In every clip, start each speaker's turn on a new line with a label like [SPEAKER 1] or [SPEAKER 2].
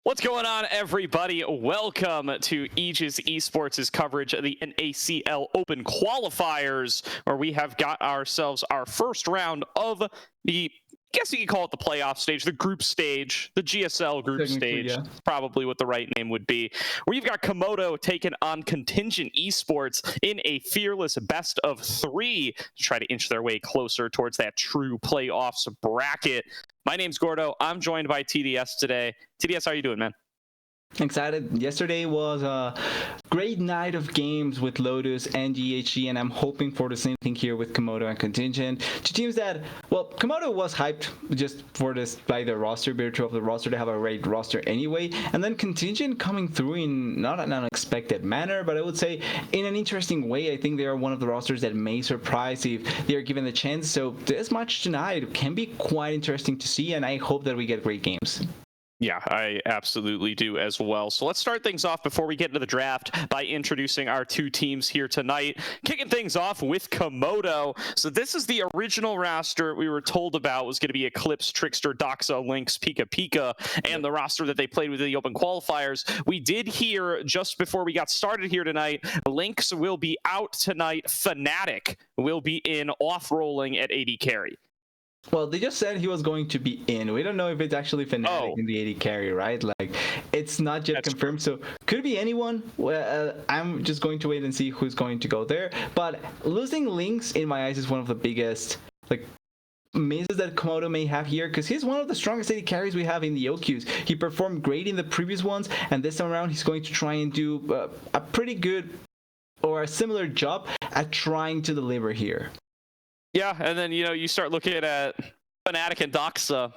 [SPEAKER 1] What's going on, everybody? Welcome to Aegis Esports' coverage of the NACL Open Qualifiers, where we have got ourselves our first round of the, I guess you could call it the playoff stage, the group stage, the GSL group stage,
[SPEAKER 2] Yeah.
[SPEAKER 1] probably what the right name would be. We've got Komodo taking on Contingent Esports in a fearless best of 3 to try to inch their way closer towards that true playoffs bracket. My name's Gordo. I'm joined by TDS today. TDS, how are you doing, man?
[SPEAKER 2] Excited. Yesterday was a great night of games with Lotus and GHG, and I'm hoping for the same thing here with Komodo and Contingent. Two teams that, well, Komodo was hyped just for this by the roster, virtue of the roster. They have a great roster anyway. And then Contingent coming through in not an unexpected manner, but I would say in an interesting way. I think they are one of the rosters that may surprise if they are given the chance. So this match tonight can be quite interesting to see, and I hope that we get great games.
[SPEAKER 1] Yeah, I absolutely do as well. So let's start things off before we get into the draft by introducing our two teams here tonight. Kicking things off with Komodo. So this is the original roster we were told about was going to be Eclipse, Trickster, Doxa, Lynx, Pika Pika, and the roster that they played with in the open qualifiers. We did hear just before we got started here tonight, Lynx will be out tonight. Fnatic will be in off-rolling at AD carry.
[SPEAKER 2] Well, they just said he was going to be in. We don't know if it's actually Fnatic in the AD carry, right? Like, it's not yet confirmed, so could be anyone. I'm just going to wait and see who's going to go there. But losing Lynx, in my eyes, is one of the biggest, like, misses that Komodo may have here, because he's one of the strongest AD carries we have in the OQs. He performed great in the previous ones, and this time around, he's going to try and do a pretty good or a similar job at trying to deliver here.
[SPEAKER 1] Yeah, and then, you start looking at Fnatic and Doxa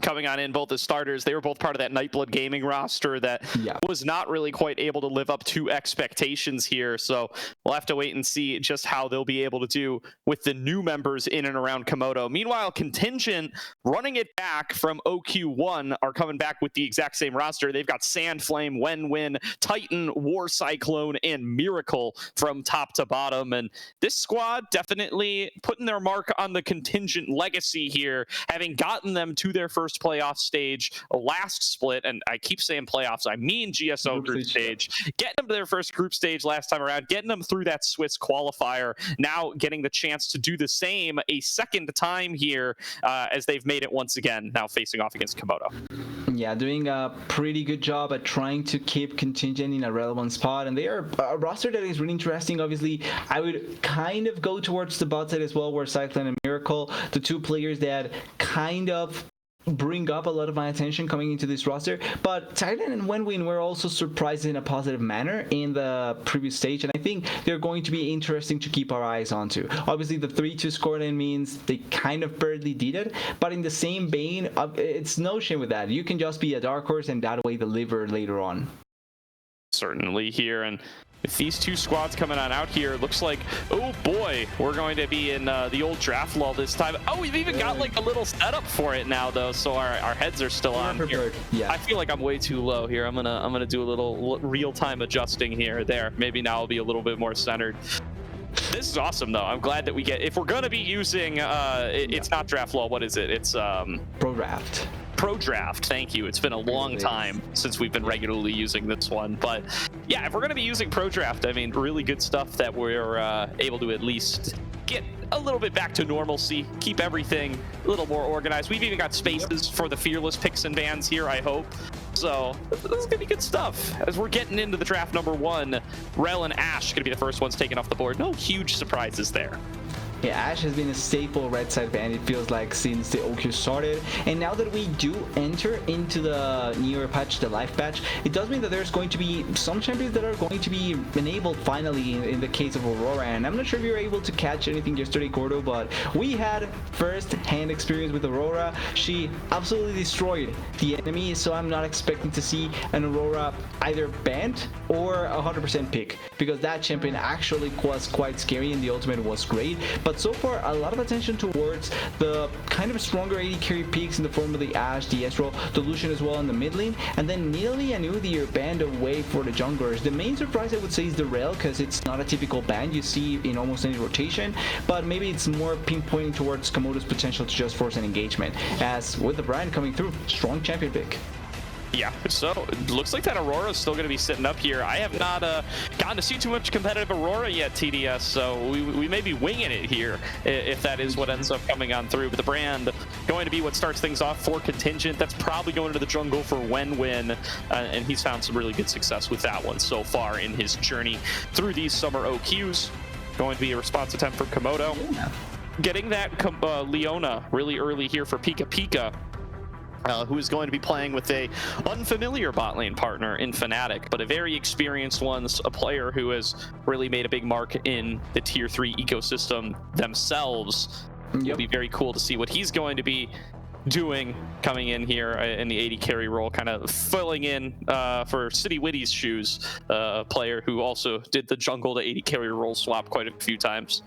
[SPEAKER 1] coming on in, both as starters. They were both part of that Nightblood Gaming roster that was not really quite able to live up to expectations here. So we'll have to wait and see just how they'll be able to do with the new members in and around Komodo. Meanwhile, Contingent, running it back from OQ1, are coming back with the exact same roster. They've got Sandflame, Wenwin, Titan, War Cyclone, and Miracle from top to bottom. And this squad definitely putting their mark on the Contingent legacy here, having gotten them to their first playoff stage last split, and I keep saying playoffs, I mean GSO group stage, getting them to their first group stage last time around, getting them through that Swiss qualifier, now getting the chance to do the same a second time here as they've made it once again, now facing off against Komodo.
[SPEAKER 2] Yeah, doing a pretty good job at trying to keep Contingent in a relevant spot, and they are a roster that is really interesting. Obviously, I would kind of go towards the bot side as well, where Cyclone and Miracle, the two players that kind of bring up a lot of my attention coming into this roster. But Titan and Wenwin were also surprised in a positive manner in the previous stage, and I think they're going to be interesting to keep our eyes onto. Obviously, the 3-2 scoreline means they kind of barely did it, but in the same vein, it's no shame with that. You can just be a dark horse and that way deliver later on.
[SPEAKER 1] Certainly here, and with these two squads coming on out here, it looks like, oh boy, we're going to be in the old draft lull this time. Oh, we've even got like a little setup for it now, though, so our heads are still on here. Yeah. I feel like I'm way too low here. I'm gonna do a little real-time adjusting here. There, maybe now I'll be a little bit more centered. This is awesome, though. I'm glad that we get, if we're going to be using, it's not draft lull. What is it? It's
[SPEAKER 2] Pro Draft.
[SPEAKER 1] Pro Draft, thank you. It's been a long time since we've been regularly using this one, but yeah, if we're going to be using Pro Draft, I mean, really good stuff that we're able to at least get a little bit back to normalcy, keep everything a little more organized. We've even got spaces for the fearless picks and bans here, I hope. So this is gonna be good stuff. As we're getting into the draft number 1, Rel and Ash gonna be the first ones taken off the board. No huge surprises there.
[SPEAKER 2] Yeah, Ash has been a staple red side ban, it feels like, since the OQ started. And now that we do enter into the newer patch, the life patch, it does mean that there's going to be some champions that are going to be enabled finally in the case of Aurora. And I'm not sure if you were able to catch anything yesterday, Gordo, but we had first-hand experience with Aurora. She absolutely destroyed the enemy, so I'm not expecting to see an Aurora either banned or 100% pick, because that champion actually was quite scary and the ultimate was great. But so far, a lot of attention towards the kind of stronger AD carry picks in the form of the Ashe, the Ezreal, the Lucian as well in the mid lane, and then Nidalee and Udyr are banned away for the junglers. The main surprise, I would say, is the Rel, because it's not a typical ban you see in almost any rotation, but maybe it's more pinpointing towards Komodo's potential to just force an engagement, as with the Brand coming through, strong champion pick.
[SPEAKER 1] Yeah, so it looks like that Aurora is still going to be sitting up here. I have not gotten to see too much competitive Aurora yet, TDS, so we may be winging it here if that is what ends up coming on through. But the brand going to be what starts things off for Contingent. That's probably going to the jungle for Wenwin, and he's found some really good success with that one so far in his journey through these summer OQs. Going to be a response attempt from Komodo. Yeah. Getting that Leona really early here for Pika Pika. Who is going to be playing with a unfamiliar bot lane partner in Fnatic, but a very experienced one, a player who has really made a big mark in the tier 3 ecosystem themselves. Yep. It'll be very cool to see what he's going to be doing coming in here in the AD carry role, kind of filling in for City Witty's shoes, a player who also did the jungle to AD carry role swap quite a few times.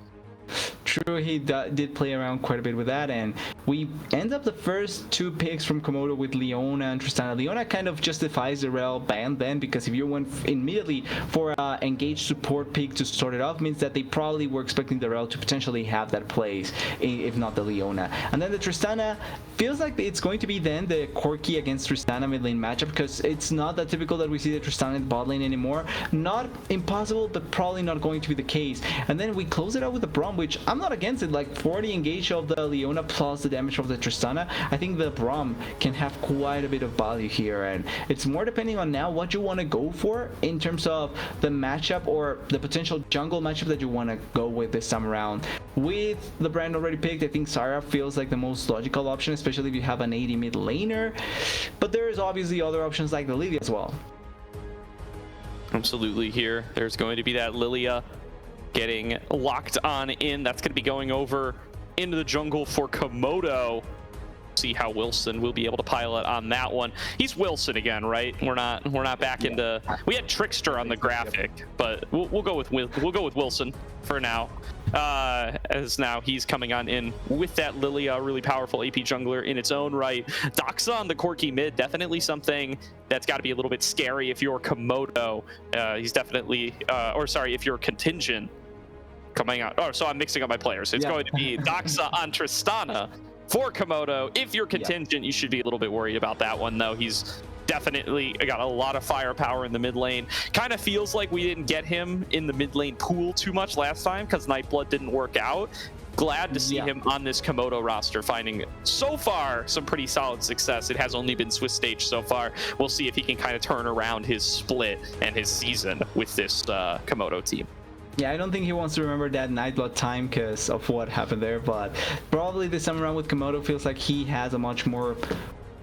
[SPEAKER 2] True, he did play around quite a bit with that, and we end up the first 2 picks from Komodo with Leona and Tristana. Leona kind of justifies the rel ban then, because if you went immediately for an engaged support pick to start it off, means that they probably were expecting the rel to potentially have that place, if not the Leona. And then the Tristana feels like it's going to be then the Corki against Tristana mid lane matchup, because it's not that typical that we see the Tristana in the bot lane anymore. Not impossible, but probably not going to be the case. And then we close it out with the Braum, which I'm not against it. Like 40 engage of the Leona plus the damage of the Tristana, I think the Braum can have quite a bit of value here, and it's more depending on now what you want to go for in terms of the matchup or the potential jungle matchup that you want to go with this time around. With the brand already picked, I think Sarah feels like the most logical option, especially if you have an AD mid laner, but there is obviously other options like the Lilia as well.
[SPEAKER 1] Absolutely. Here there's going to be that Lilia getting locked on in. That's going to be going over into the jungle for Komodo. See how Wilson will be able to pilot on that one. He's Wilson again, right? We're not back into. We had Trickster on the graphic, but we'll go with Wilson for now. As now he's coming on in with that Lilia, really powerful AP jungler in its own right. Doxa on the Corki mid, definitely something that's got to be a little bit scary if you're Komodo. He's definitely, or sorry, if you're Contingent coming out. Oh, so I'm mixing up my players. It's going to be Doxa on Tristana for Komodo. If you're Contingent, you should be a little bit worried about that one, though. He's definitely got a lot of firepower in the mid lane. Kind of feels like we didn't get him in the mid lane pool too much last time because Nightblood didn't work out. Glad to see him on this Komodo roster, finding so far some pretty solid success. It has only been Swiss stage so far. We'll see if he can kind of turn around his split and his season with this Komodo team.
[SPEAKER 2] Yeah, I don't think he wants to remember that Nightblood time because of what happened there, but probably this time around with Komodo feels like he has a much more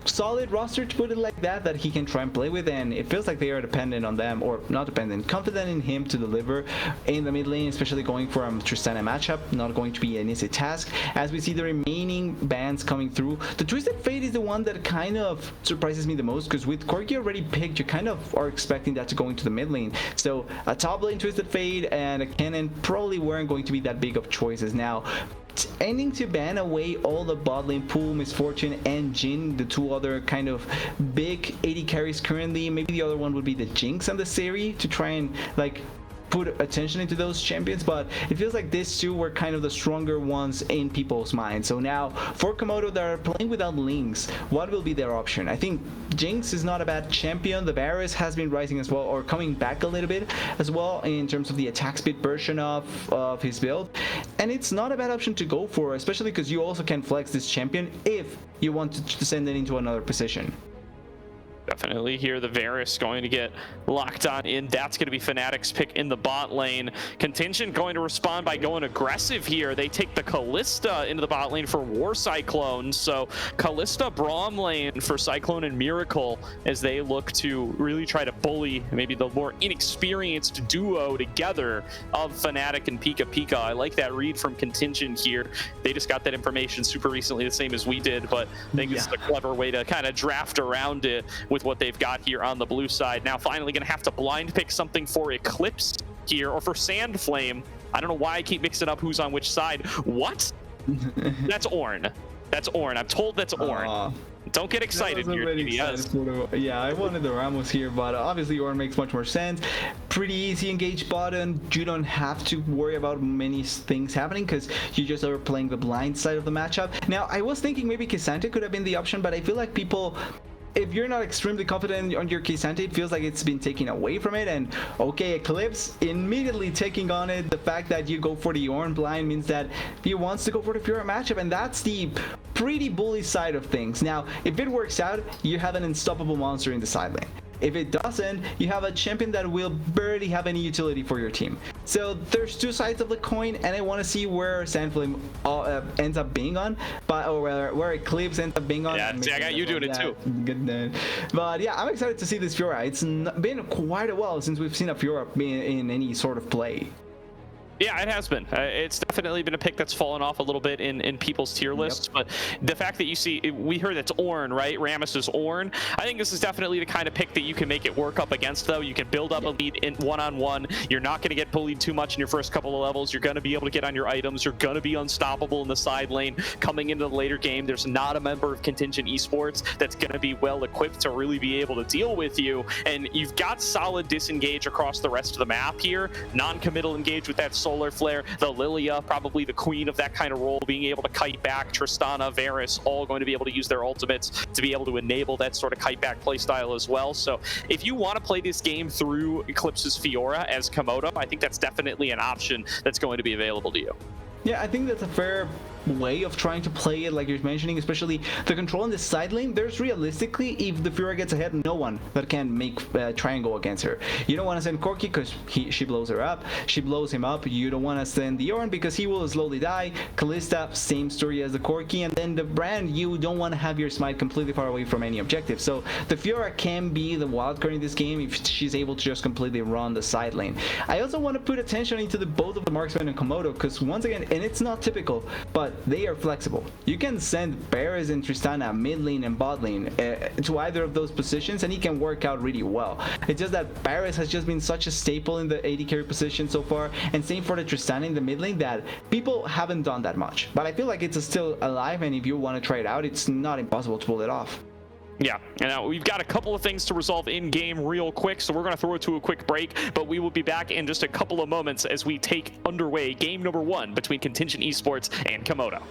[SPEAKER 2] solid roster, to put it like that he can try and play with, and it feels like they are dependent on them, or not dependent, confident in him to deliver in the mid lane, especially going for a Tristana matchup. Not going to be an easy task. As we see the remaining bans coming through, the Twisted Fate is the one that kind of surprises me the most, because with Corki already picked, you kind of are expecting that to go into the mid lane. So a top lane Twisted Fate and a Cannon probably weren't going to be that big of choices. Now ending to ban away all the bot lane pool, Misfortune and Jin, the 2 other kind of big AD carries currently. Maybe the other one would be the Jinx and the Seri to try and like put attention into those champions, but it feels like these 2 were kind of the stronger ones in people's minds. So now for Komodo that are playing without links, what will be their option? I think Jinx is not a bad champion. The Varus has been rising as well, or coming back a little bit as well in terms of the attack speed version of his build, and it's not a bad option to go for, especially because you also can flex this champion if you want to send it into another position.
[SPEAKER 1] Definitely here, the Varus going to get locked on in. That's going to be Fnatic's pick in the bot lane. Contingent going to respond by going aggressive here. They take the Kalista into the bot lane for War Cyclone. So Kalista Braum lane for Cyclone and Miracle as they look to really try to bully maybe the more inexperienced duo together of Fnatic and Pika Pika. I like that read from Contingent here. They just got that information super recently, the same as we did, but I think it's a clever way to kind of draft around it with what they've got here on the blue side. Now finally going to have to blind pick something for Eclipse here, or for Sand Flame. I don't know why I keep mixing up who's on which side. What? That's Ornn. That's Ornn. I'm told that's Ornn. Don't get excited here, TDS.
[SPEAKER 2] Yeah, I wanted the Ramos here, but obviously Ornn makes much more sense. Pretty easy engage button. You don't have to worry about many things happening because you just are playing the blind side of the matchup. Now, I was thinking maybe K'Sante could have been the option, but I feel like people if you're not extremely confident on your K'Sante, it feels like it's been taken away from it. And okay, Eclipse immediately taking on it. The fact that you go for the Ornn blind means that he wants to go for the Fiora matchup, and that's the pretty bully side of things. Now, if it works out, you have an unstoppable monster in the side lane. If it doesn't, you have a champion that will barely have any utility for your team. So there's two sides of the coin, and I want to see where Sandflame ends up being on, or where Eclipse ends up being on.
[SPEAKER 1] Yeah, see, I got you doing it too.
[SPEAKER 2] Good. But yeah, I'm excited to see this Fiora. It's been quite a while since we've seen a Fiora in any sort of play.
[SPEAKER 1] Yeah, it has been. It's definitely been a pick that's fallen off a little bit in people's tier lists, but the fact that you see, we heard it's Ornn, right? Rammus's Ornn. I think this is definitely the kind of pick that you can make it work up against, though. You can build up a lead in one-on-one. You're not going to get bullied too much in your first couple of levels. You're going to be able to get on your items. You're going to be unstoppable in the side lane. Coming into the later game, there's not a member of Contingent Esports that's going to be well equipped to really be able to deal with you, and you've got solid disengage across the rest of the map here. Non-committal engage with that Solar Flare, the Lilia, probably the queen of that kind of role, being able to kite back. Tristana, Varus, all going to be able to use their ultimates to be able to enable that sort of kite back playstyle as well. So if you want to play this game through Eclipse's Fiora as Komodo, I think that's definitely an option that's going to be available to you.
[SPEAKER 2] Yeah, I think that's a fair way of trying to play it, like you're mentioning, especially the control in the side lane. There's realistically, if the Fiora gets ahead, no one that can make triangle against her. You don't want to send Corki because she blows her up. She blows him up. You don't want to send the Ornn because he will slowly die. Kalista, same story as the Corki. And then the Brand, you don't want to have your smite completely far away from any objective. So the Fiora can be the wildcard in this game if she's able to just completely run the side lane. I also want to put attention into both of the Marksman and Komodo, because once again, and it's not typical, but they are flexible. You can send Barris and Tristana mid lane and bot lane to either of those positions, and he can work out really well. It's just that Barris has just been such a staple in the AD carry position so far, and same for the Tristana in the mid lane, that people haven't done that much. But I feel like it's still alive, and if you want to try it out, it's not impossible to pull it off.
[SPEAKER 1] Yeah, and now we've got a couple of things to resolve in game real quick, so we're going to throw it to a quick break, but we will be back in just a couple of moments as we take underway game number 1 between Contingent Esports and Komodo.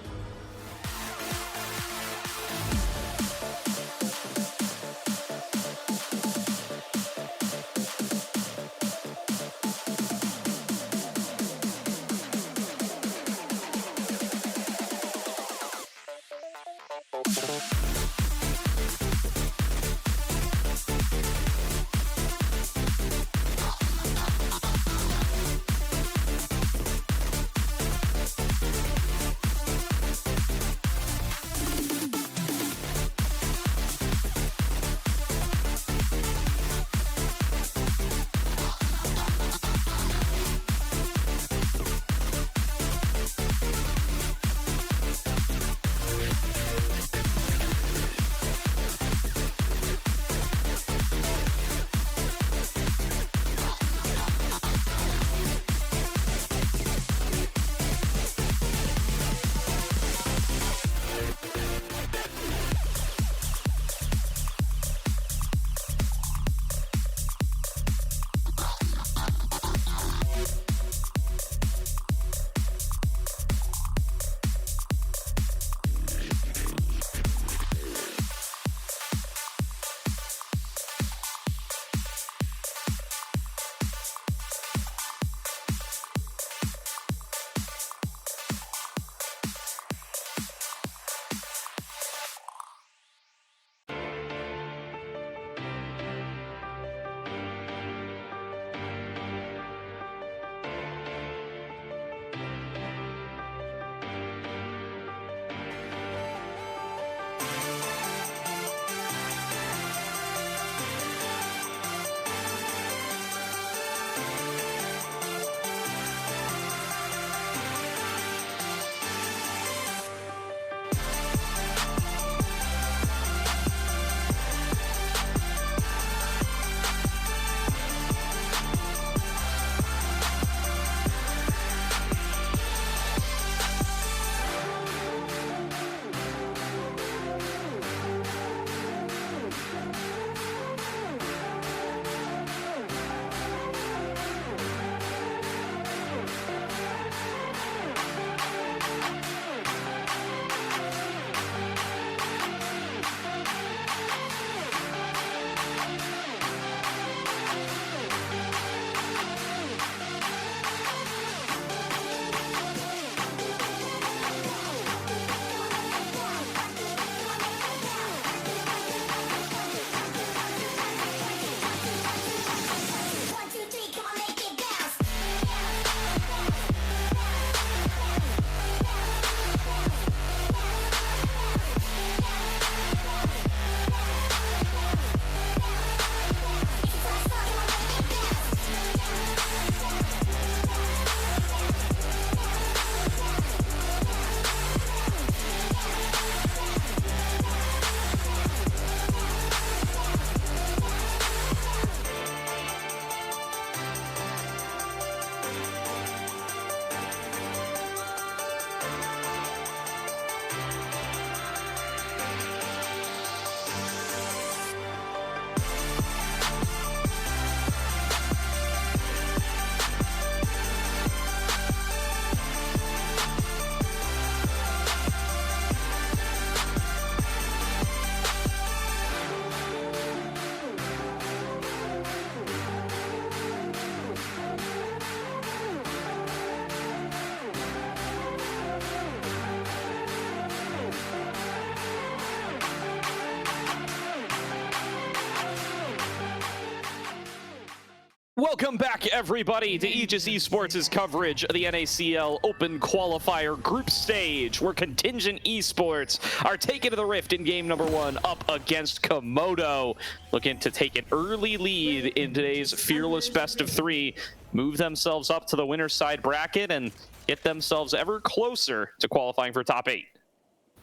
[SPEAKER 1] Welcome back, everybody, to Aegis Esports' coverage of the NACL Open Qualifier Group Stage, where Contingent Esports are taking to the Rift in game number 1 up against Komodo, looking to take an early lead in today's fearless best of 3, move themselves up to the winner's side bracket, and get themselves ever closer to qualifying for top 8.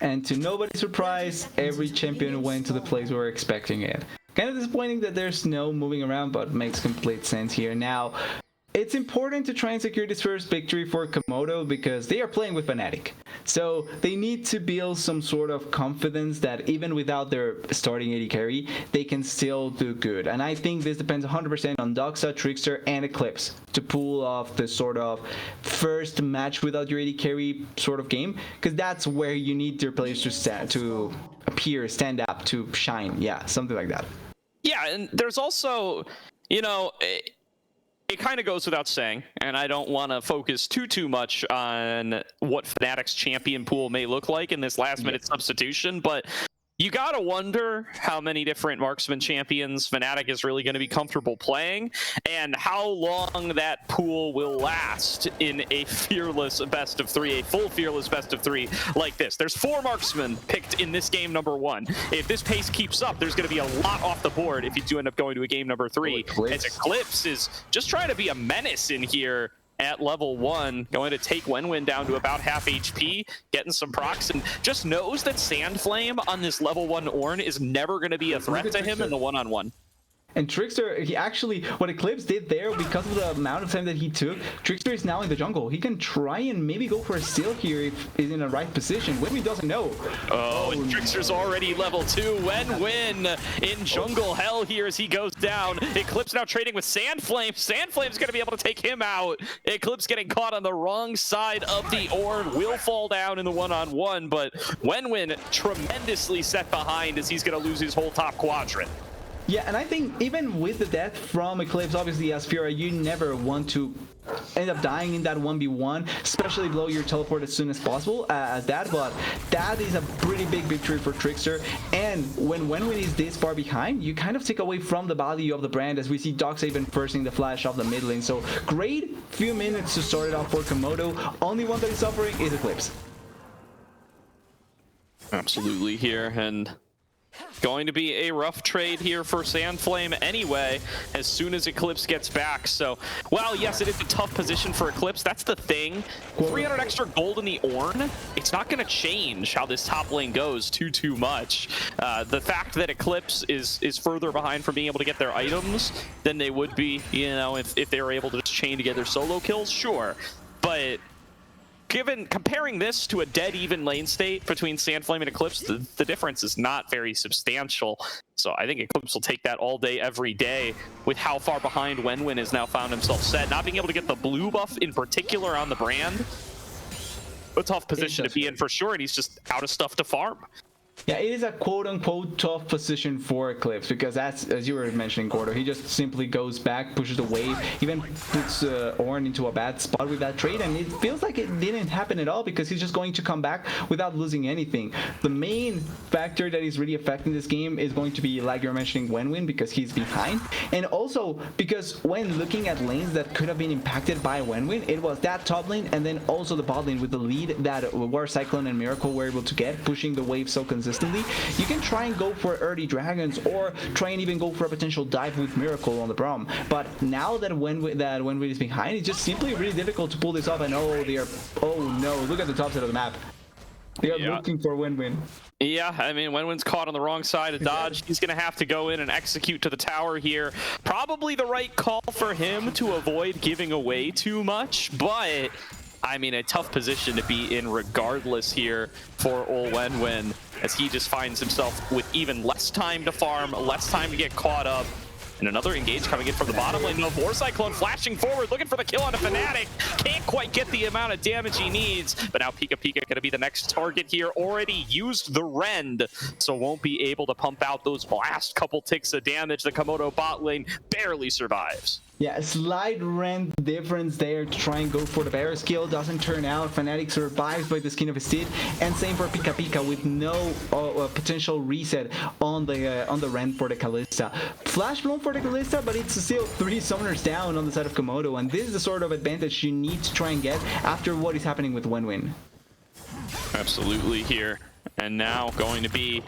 [SPEAKER 2] And to nobody's surprise, every champion went to the place we were expecting it. Kind of disappointing that there's no moving around, but makes complete sense here. Now, it's important to try and secure this first victory for Komodo because they are playing with Fnatic. So they need to build some sort of confidence that even without their starting AD carry, they can still do good. And I think this depends 100% on Doxa, Trickster, and Eclipse to pull off the sort of first match without your AD carry sort of game, because that's where you need your players to appear, stand up, to shine. Yeah, something like that.
[SPEAKER 1] Yeah, and there's also, you know, it kind of goes without saying, and I don't want to focus too much on what Fnatic's champion pool may look like in this last-minute substitution, but you gotta wonder how many different marksman champions Fnatic is really going to be comfortable playing, and how long that pool will last in a fearless best of 3, a full fearless best of 3 like this. There's 4 marksmen picked in this game number 1. If this pace keeps up, there's going to be a lot off the board if you do end up going to a game number 3. As Eclipse is just trying to be a menace in here at level 1, going to take Wenwen down to about half HP, getting some procs, and just knows that Sandflame on this level 1 Ornn is never going to be a threat to him in the one-on-one.
[SPEAKER 2] And Trickster, he actually, what Eclipse did there, because of the amount of time that he took, Trickster is now in the jungle. He can try and maybe go for a steal here if he's in the right position. Wenwen doesn't know.
[SPEAKER 1] Oh, and Trickster's already level 2. Wenwen in jungle hell here as he goes down. Eclipse now trading with Sandflame. Sandflame's going to be able to take him out. Eclipse getting caught on the wrong side of the Ornn. Will fall down in the one-on-one, but Wenwen tremendously set behind as he's going to lose his whole top quadrant.
[SPEAKER 2] Yeah, and I think even with the death from Eclipse, obviously as Fiora, you never want to end up dying in that 1v1, especially blow your teleport as soon as possible as that, but that is a pretty big victory for Trickster. And when Wenwen is this far behind, you kind of take away from the value of the brand, as we see Doxa even forcing the flash off the mid lane. So great few minutes to start it off for Komodo. Only one that is suffering is Eclipse.
[SPEAKER 1] Absolutely here, and going to be a rough trade here for Sandflame anyway, as soon as Eclipse gets back. So, while yes, it is a tough position for Eclipse, that's the thing. 300 extra gold in the Ornn, it's not going to change how this top lane goes too much. The fact that Eclipse is further behind from being able to get their items than they would be, you know, if they were able to just chain together solo kills, sure. But comparing this to a dead even lane state between Sandflame and Eclipse, the difference is not very substantial. So I think Eclipse will take that all day, every day, with how far behind Wenwen has now found himself set. Not being able to get the blue buff in particular on the brand, a tough position to be in for sure, and he's just out of stuff to farm.
[SPEAKER 2] Yeah, it is a quote-unquote tough position for Eclipse, because that's, as you were mentioning, Gordo, he just simply goes back, pushes the wave, even puts Ornn into a bad spot with that trade, and it feels like it didn't happen at all because he's just going to come back without losing anything. The main factor that is really affecting this game is going to be, like you're mentioning, Wenwen, because he's behind, and also because when looking at lanes that could have been impacted by Wenwen, it was that top lane and then also the bot lane with the lead that War Cyclone and Miracle were able to get, pushing the wave so consistently. You can try and go for early dragons or try and even go for a potential dive with Miracle on the Braum. But now that Wenwen is behind, it's just simply really difficult to pull this off. And oh no, look at the top side of the map. They are looking for Wenwen.
[SPEAKER 1] Yeah, I mean, Wenwen's caught on the wrong side of dodge. He's going to have to go in and execute to the tower here. Probably the right call for him to avoid giving away too much, but I mean, a tough position to be in regardless here for Ol Wenwen, as he just finds himself with even less time to farm, less time to get caught up. And another engage coming in from the bottom lane. No, War Cyclone flashing forward, looking for the kill on a Fnatic. Can't quite get the amount of damage he needs. But now Pika Pika going to be the next target here. Already used the Rend, so won't be able to pump out those last couple ticks of damage. The Komodo bot lane barely survives.
[SPEAKER 2] Yeah, a slight rent difference there to try and go for the bear skill. Doesn't turn out. Fnatic survives by the skin of his teeth, and same for Pika Pika with no potential reset on the rent for the Kalista. Flash blown for the Kalista, but it's still 3 summoners down on the side of Komodo, and this is the sort of advantage you need to try and get after what is happening with Wenwin.
[SPEAKER 1] Absolutely here, and now going to be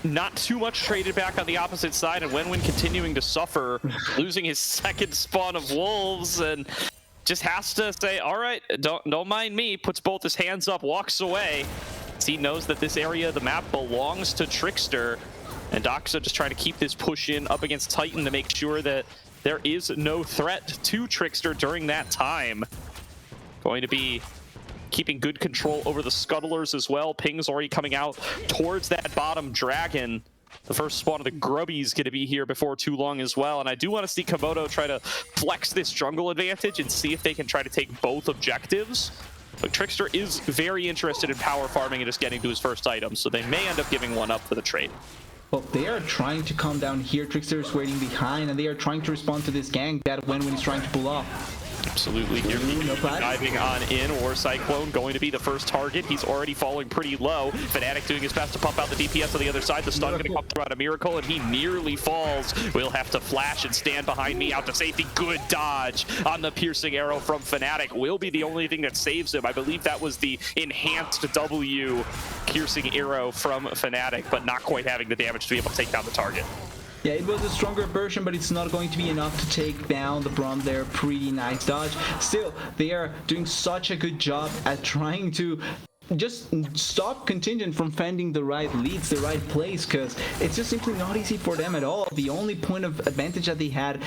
[SPEAKER 1] not too much traded back on the opposite side, and Wenwin continuing to suffer, losing his second spawn of wolves, and just has to say, all right, don't mind me, puts both his hands up, walks away. He knows that this area of the map belongs to Trickster, and Doxa just trying to keep this push in up against Titan to make sure that there is no threat to Trickster during that time. Going to be keeping good control over the scuttlers as well. Ping's already coming out towards that bottom dragon. The first spawn of the Grubby's going to be here before too long as well. And I do want to see Komodo try to flex this jungle advantage and see if they can try to take both objectives. But Trickster is very interested in power farming and just getting to his first item, so they may end up giving one up for the trade.
[SPEAKER 2] Well, they are trying to come down here. Trickster is waiting behind, and they are trying to respond to this gank that Wenwin is trying to pull off.
[SPEAKER 1] Absolutely. Here
[SPEAKER 2] no
[SPEAKER 1] diving on in. War Cyclone going to be the first target. He's already falling pretty low. Fnatic doing his best to pump out the DPS on the other side. The stun going to come through on a Miracle, and he nearly falls. We'll have to flash and stand behind me out to safety. Good dodge on the piercing arrow from Fnatic. Will be the only thing that saves him. I believe that was the enhanced W piercing arrow from Fnatic, but not quite having the damage to be able to take down the target.
[SPEAKER 2] Yeah, it was a stronger version, but it's not going to be enough to take down the Braum there. Pretty nice dodge. Still, they are doing such a good job at trying to just stop Contingent from finding the right leads, the right place, because it's just simply not easy for them at all. The only point of advantage that they had,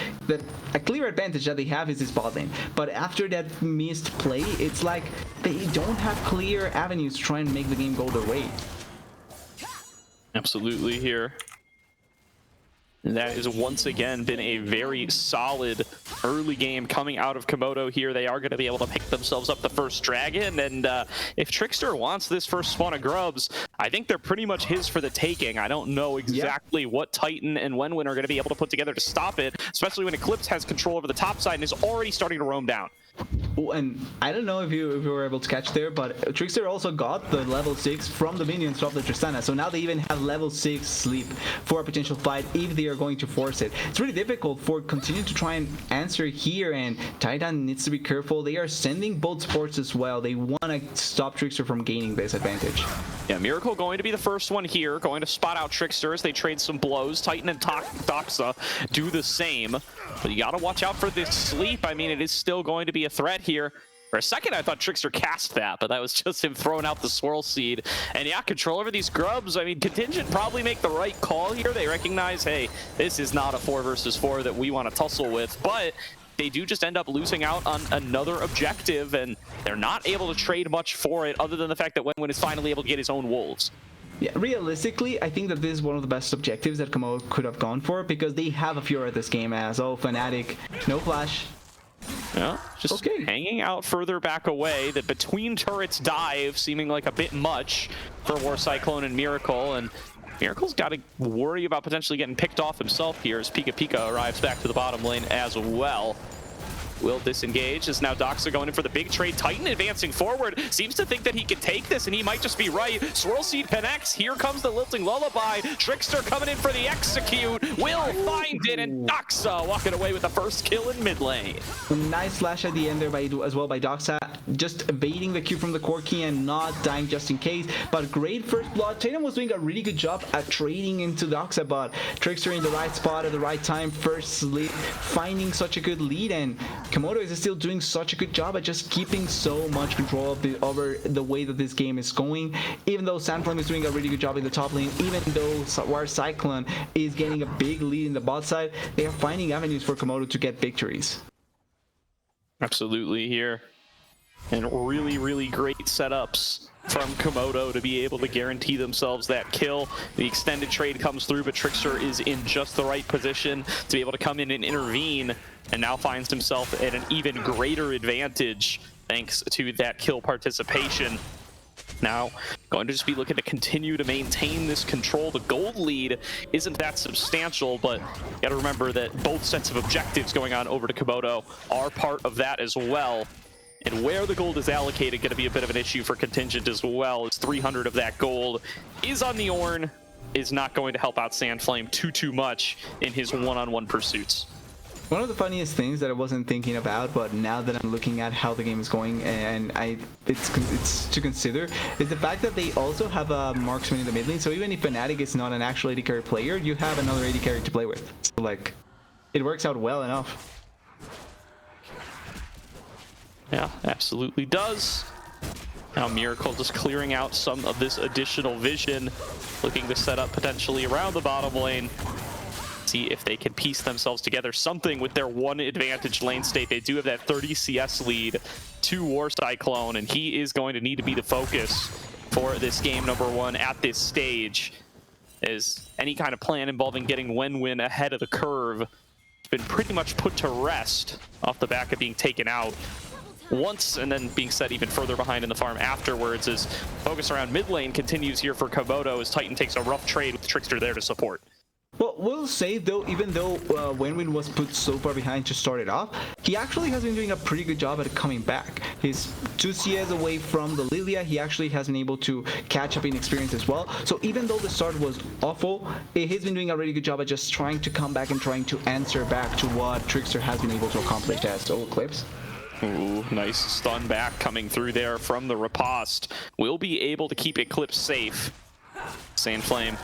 [SPEAKER 2] a clear advantage that they have, is this bot lane. But after that missed play, it's like they don't have clear avenues to try and make the game go their way.
[SPEAKER 1] Absolutely here. And that has once again been a very solid early game coming out of Komodo here. They are going to be able to pick themselves up the first dragon, and if Trickster wants this first spawn of grubs, I think they're pretty much his for the taking. I don't know exactly what Titan and Wenwin are going to be able to put together to stop it, especially when Eclipse has control over the top side and is already starting to roam down.
[SPEAKER 2] Oh, and I don't know if you were able to catch there, but Trickster also got the level 6 from the minions of the Tristana, so now they even have level 6 sleep for a potential fight if they are going to force it. It's really difficult for Contingent to try and answer here, and Titan needs to be careful. They are sending both supports as well. They want to stop Trickster from gaining this advantage.
[SPEAKER 1] Yeah, Miracle going to be the first one here, going to spot out Trickster as they trade some blows. Titan and Doxa do the same, but you got to watch out for this sleep. I mean, it is still going to be a threat here. For a second, I thought Trickster cast that, but that was just him throwing out the swirl seed. And yeah, control over these grubs. I mean, Contingent probably make the right call here. They recognize, hey, this is not a 4 versus 4 that we want to tussle with, but they do just end up losing out on another objective, and they're not able to trade much for it other than the fact that Wenwin is finally able to get his own wolves.
[SPEAKER 2] Yeah, realistically, I think that this is one of the best objectives that Komodo could have gone for, because they have a few at this game as, oh, Fnatic, no flash.
[SPEAKER 1] Yeah, just hanging out further back away. The between turrets dive seeming like a bit much for War Cyclone and Miracle, and Miracle's got to worry about potentially getting picked off himself here as Pika Pika arrives back to the bottom lane as well. Will disengage as now Doxa going in for the big trade. Titan advancing forward, seems to think that he can take this, and he might just be right. Swirl Seed connects. Here comes the Lilting Lullaby. Trickster coming in for the execute. Will find it, and Doxa walking away with the first kill in mid lane.
[SPEAKER 2] Nice flash at the end there as well by Doxa, just evading the Q from the Corki and not dying just in case. But great first blood. Tatum was doing a really good job at trading into Doxa, but Trickster in the right spot at the right time, first sleep, finding such a good lead, and Komodo is still doing such a good job at just keeping so much control over the way that this game is going. Even though Sandflame is doing a really good job in the top lane, even though War Cyclone is getting a big lead in the bot side, they are finding avenues for Komodo to get victories.
[SPEAKER 1] Absolutely here. And really, really great setups from Komodo to be able to guarantee themselves that kill. The extended trade comes through, but Trickster is in just the right position to be able to come in and intervene, and now finds himself at an even greater advantage thanks to that kill participation. Now, going to just be looking to continue to maintain this control. The gold lead isn't that substantial, but you got to remember that both sets of objectives going on over to Komodo are part of that as well. And where the gold is allocated going to be a bit of an issue for Contingent as well, as 300 of that gold is on the Ornn, is not going to help out Sandflame too much in his one-on-one pursuits.
[SPEAKER 2] One of the funniest things that I wasn't thinking about, but now that I'm looking at how the game is going, and it's to consider, is the fact that they also have a marksman in the mid lane. So even if Fnatic is not an actual AD carry player, you have another AD carry to play with. So like, it works out well enough.
[SPEAKER 1] Yeah, absolutely does. Now Miracle just clearing out some of this additional vision, looking to set up potentially around the bottom lane. See if they can piece themselves together something with their one advantage lane state. They do have that 30 CS lead to War Cyclone, and he is going to need to be the focus for this game number 1 at this stage, as any kind of plan involving getting Wenwin ahead of the curve has been pretty much put to rest off the back of being taken out once and then being set even further behind in the farm afterwards, as focus around mid lane continues here for Komodo, as Titan takes a rough trade with Trickster there to support.
[SPEAKER 2] Well, we'll say though, even though Wenwin was put so far behind to start it off, he actually has been doing a pretty good job at coming back. He's 2 CS away from the Lilia. He actually has been able to catch up in experience as well. So even though the start was awful, he's been doing a really good job at just trying to come back and trying to answer back to what Trickster has been able to accomplish as Eclipse.
[SPEAKER 1] Ooh, nice stun back coming through there from the riposte. Will be able to keep Eclipse safe. Sandflame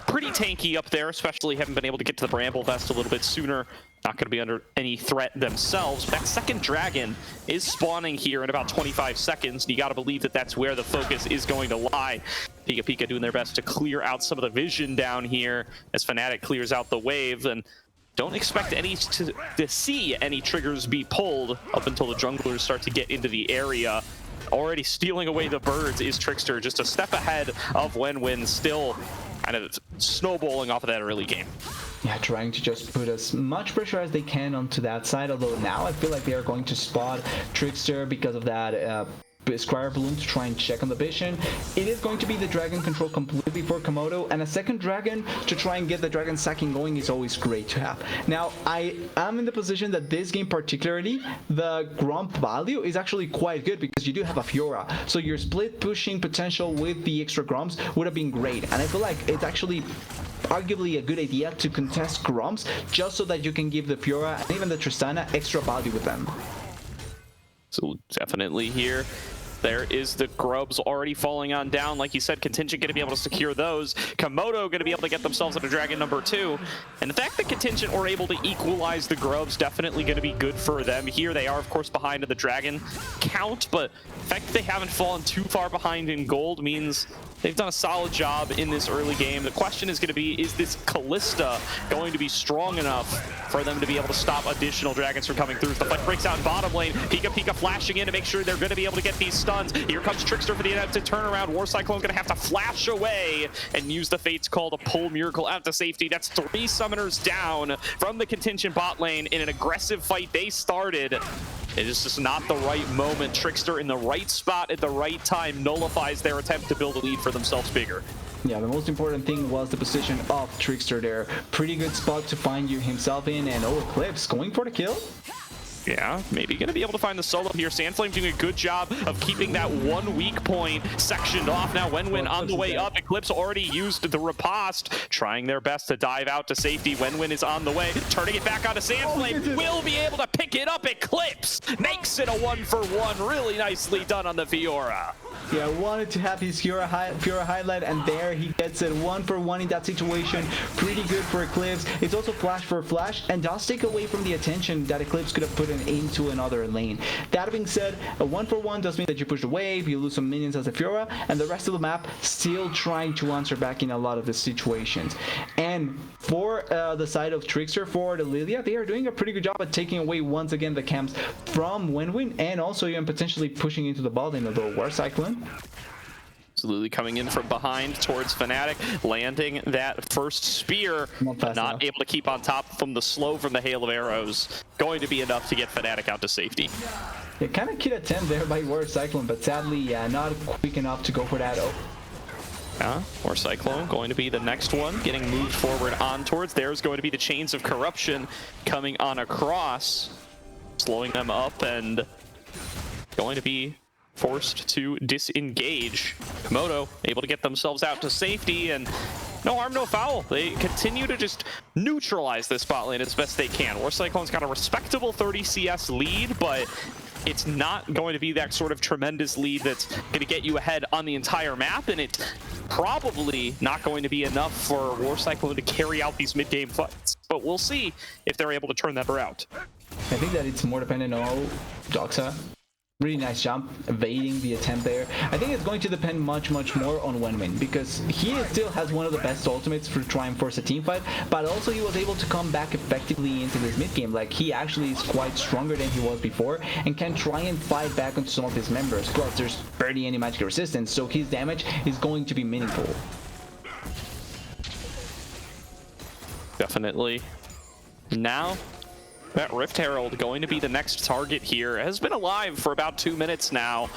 [SPEAKER 1] pretty tanky up there, especially haven't been able to get to the Bramble Vest a little bit sooner. Not going to be under any threat themselves. That second dragon is spawning here in about 25 seconds. You got to believe that that's where the focus is going to lie. Pika doing their best to clear out some of the vision down here as Fnatic clears out the wave. And don't expect to see any triggers be pulled up until the junglers start to get into the area. Already stealing away the birds is Trickster, just a step ahead of Wenwin, still kind of snowballing off of that early game.
[SPEAKER 2] Yeah, trying to just put as much pressure as they can onto that side, although now I feel like they are going to spot Trickster because of that Squire Balloon to try and check on the vision. It is going to be the dragon control completely for Komodo, and a second dragon to try and get the dragon sacking going is always great to have. Now, I am in the position that this game particularly, the Gromp value is actually quite good because you do have a Fiora. So your split pushing potential with the extra Gromps would have been great, and I feel like it's actually arguably a good idea to contest Gromps just so that you can give the Fiora and even the Tristana extra value with them.
[SPEAKER 1] So definitely here, there is the grubs already falling on down. Like you said, Contingent going to be able to secure those. Komodo going to be able to get themselves into dragon number 2. And the fact that Contingent were able to equalize the grubs definitely going to be good for them. Here they are, of course, behind in the dragon count, but the fact that they haven't fallen too far behind in gold means they've done a solid job in this early game. The question is going to be, is this Callista going to be strong enough for them to be able to stop additional dragons from coming through? The fight breaks out in bottom lane. Pika flashing in to make sure they're going to be able to get these stuns. Here comes Trickster for the attempted turnaround. War Cyclone going to have to flash away and use the Fate's Call to pull Miracle out to safety. That's 3 summoners down from the Contingent bot lane in an aggressive fight they started. It is just not the right moment. Trickster in the right spot at the right time nullifies their attempt to build a lead for themselves bigger.
[SPEAKER 2] Yeah, the most important thing was the position of Trickster there. Pretty good spot to find you himself in, and Eclipse going for the kill.
[SPEAKER 1] Yeah, maybe going to be able to find the solo here. Sandflame doing a good job of keeping that one weak point sectioned off. Now Wenwin on the way up. Eclipse already used the riposte, trying their best to dive out to safety. Wenwin is on the way, turning it back onto Sandflame. Will be able to pick it up. Eclipse makes it a 1-for-1. Really nicely done on the Fiora.
[SPEAKER 2] Yeah, wanted to have his Fiora highlight, and there he gets it 1-for-1 in that situation. Pretty good for Eclipse. It's also flash for flash, and does take away from the attention that Eclipse could have put into another lane. That being said, a 1-for-1 does mean that you push the wave, you lose some minions as a Fiora, and the rest of the map still trying to answer back in a lot of the situations. And for the side of Trickster, for the Lilia, they are doing a pretty good job at taking away once again the camps from Wenwin, and also even potentially pushing into the ball lane of the War Cyclone.
[SPEAKER 1] Absolutely coming in from behind towards Fnatic, landing that first spear, not able to keep on top from the slow from the hail of arrows. Going to be enough to get Fnatic out to safety.
[SPEAKER 2] Yeah, kind of cute attempt there by War Cyclone, but sadly, yeah, not quick enough to go for that.
[SPEAKER 1] War Cyclone going to be the next one, getting moved forward on towards. There's going to be the Chains of Corruption coming on across, slowing them up and going to be forced to disengage. Komodo able to get themselves out to safety, and no harm, no foul. They continue to just neutralize this bot lane as best they can. War Cyclone's got a respectable 30 CS lead, but it's not going to be that sort of tremendous lead that's going to get you ahead on the entire map, and it's probably not going to be enough for War Cyclone to carry out these mid-game fights. But we'll see if they're able to turn that around.
[SPEAKER 2] I think that it's more dependent on Doxa. Really nice jump, evading the attempt there. I think it's going to depend much more on Wenwin, because he still has one of the best ultimates for try and force a team fight, but also he was able to come back effectively into this mid game. Like, he actually is quite stronger than he was before and can try and fight back onto some of his members. Plus, there's barely any magic resistance, so his damage is going to be meaningful.
[SPEAKER 1] Definitely. Now, that Rift Herald going to be the next target here. Has been alive for about 2 minutes now.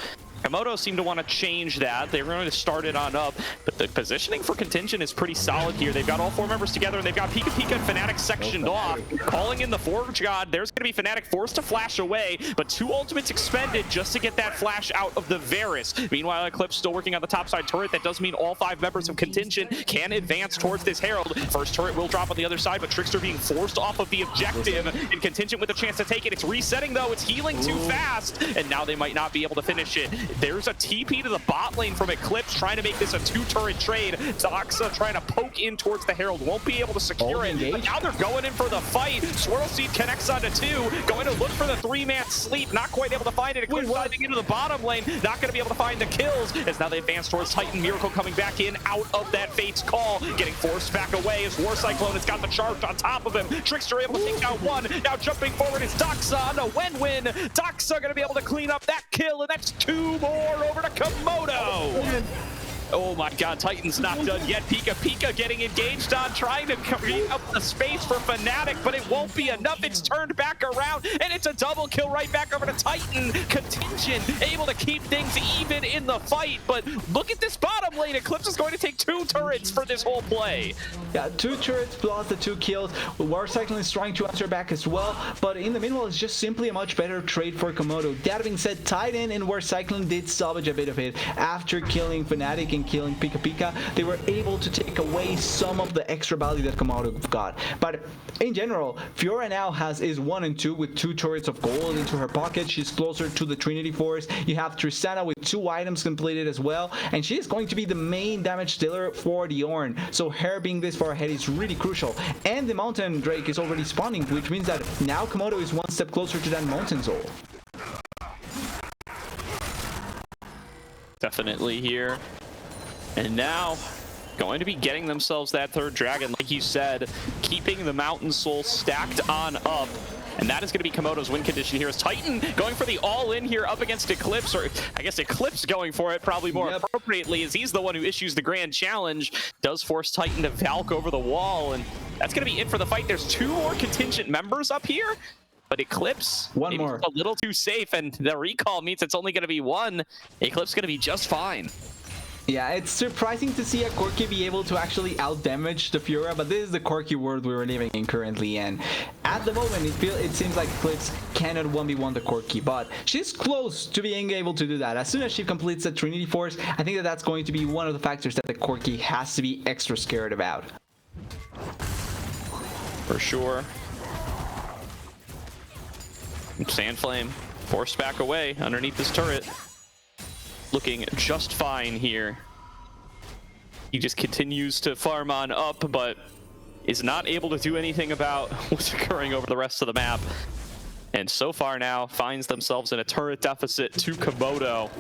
[SPEAKER 1] Komodo seem to want to change that. They're going to start it on up, but the positioning for Contingent is pretty solid here. They've got all 4 members together, and they've got Pika Pika and Fnatic sectioned off. Calling in the Forge God. There's going to be Fnatic forced to flash away, but 2 ultimates expended just to get that flash out of the Varus. Meanwhile, Eclipse still working on the topside turret. That does mean all 5 members of Contingent can advance towards this Herald. First turret will drop on the other side, but Trickster being forced off of the objective, and Contingent with a chance to take it. It's resetting, though. It's healing too fast, and now they might not be able to finish it. There's a TP to the bot lane from Eclipse, trying to make this a 2-turret trade. Doxa trying to poke in towards the Herald, won't be able to secure it. But now they're going in for the fight. Swirl Seed connects onto 2, going to look for the 3-man sleep, not quite able to find it. Eclipse diving into the bottom lane, not going to be able to find the kills, as now they advance towards Titan. Miracle coming back in out of that Fate's Call, getting forced back away as War Cyclone has got the charge on top of him. Trickster able to take out 1, now jumping forward is Doxa on a Wenwin. Doxa going to be able to clean up that kill, and that's 2 more over to Komodo. Oh my god, Titan's not done yet. Pika Pika getting engaged on, trying to create up the space for Fnatic, but it won't be enough. It's turned back around, and it's a double kill right back over to Titan. Contingent able to keep things even in the fight, but look at this bottom lane. Eclipse is going to take 2 turrets for this whole play.
[SPEAKER 2] Yeah, 2 turrets plus the 2 kills. War Cyclone is trying to answer back as well, but in the meanwhile, it's just simply a much better trade for Komodo. That being said, Titan and War Cyclone did salvage a bit of it. After killing Fnatic and killing Pika Pika, they were able to take away some of the extra value that Komodo got. But in general, Fiora now is 1 and 2 with 2 turrets of gold into her pocket. She's closer to the Trinity Force. You have Tristana with 2 items completed as well, and she is going to be the main damage dealer for the Ornn. So her being this far ahead is really crucial. And the Mountain Drake is already spawning, which means that now Komodo is 1 step closer to that Mountain Soul.
[SPEAKER 1] Definitely here. And now, going to be getting themselves that 3rd dragon, like you said, keeping the Mountain Soul stacked on up. And that is going to be Komodo's win condition here. As Titan going for the all-in here up against Eclipse, or I guess Eclipse going for it probably more appropriately, as he's the one who issues the grand challenge. Does force Titan to Valk over the wall, and that's going to be it for the fight. There's 2 more Contingent members up here, but Eclipse,
[SPEAKER 2] 1 more.
[SPEAKER 1] A little too safe, and the recall means it's only going to be 1. Eclipse going to be just fine.
[SPEAKER 2] Yeah, it's surprising to see a Corki be able to actually out-damage the Fiora, but this is the Corki world we're living in currently, and at the moment it seems like Eclipse cannot 1v1 the Corki, but she's close to being able to do that. As soon as she completes the Trinity Force, I think that that's going to be one of the factors that the Corki has to be extra scared about.
[SPEAKER 1] For sure. Sandflame forced back away underneath this turret. Looking just fine here. He just continues to farm on up, but is not able to do anything about what's occurring over the rest of the map. And so far now, finds themselves in a turret deficit to Komodo,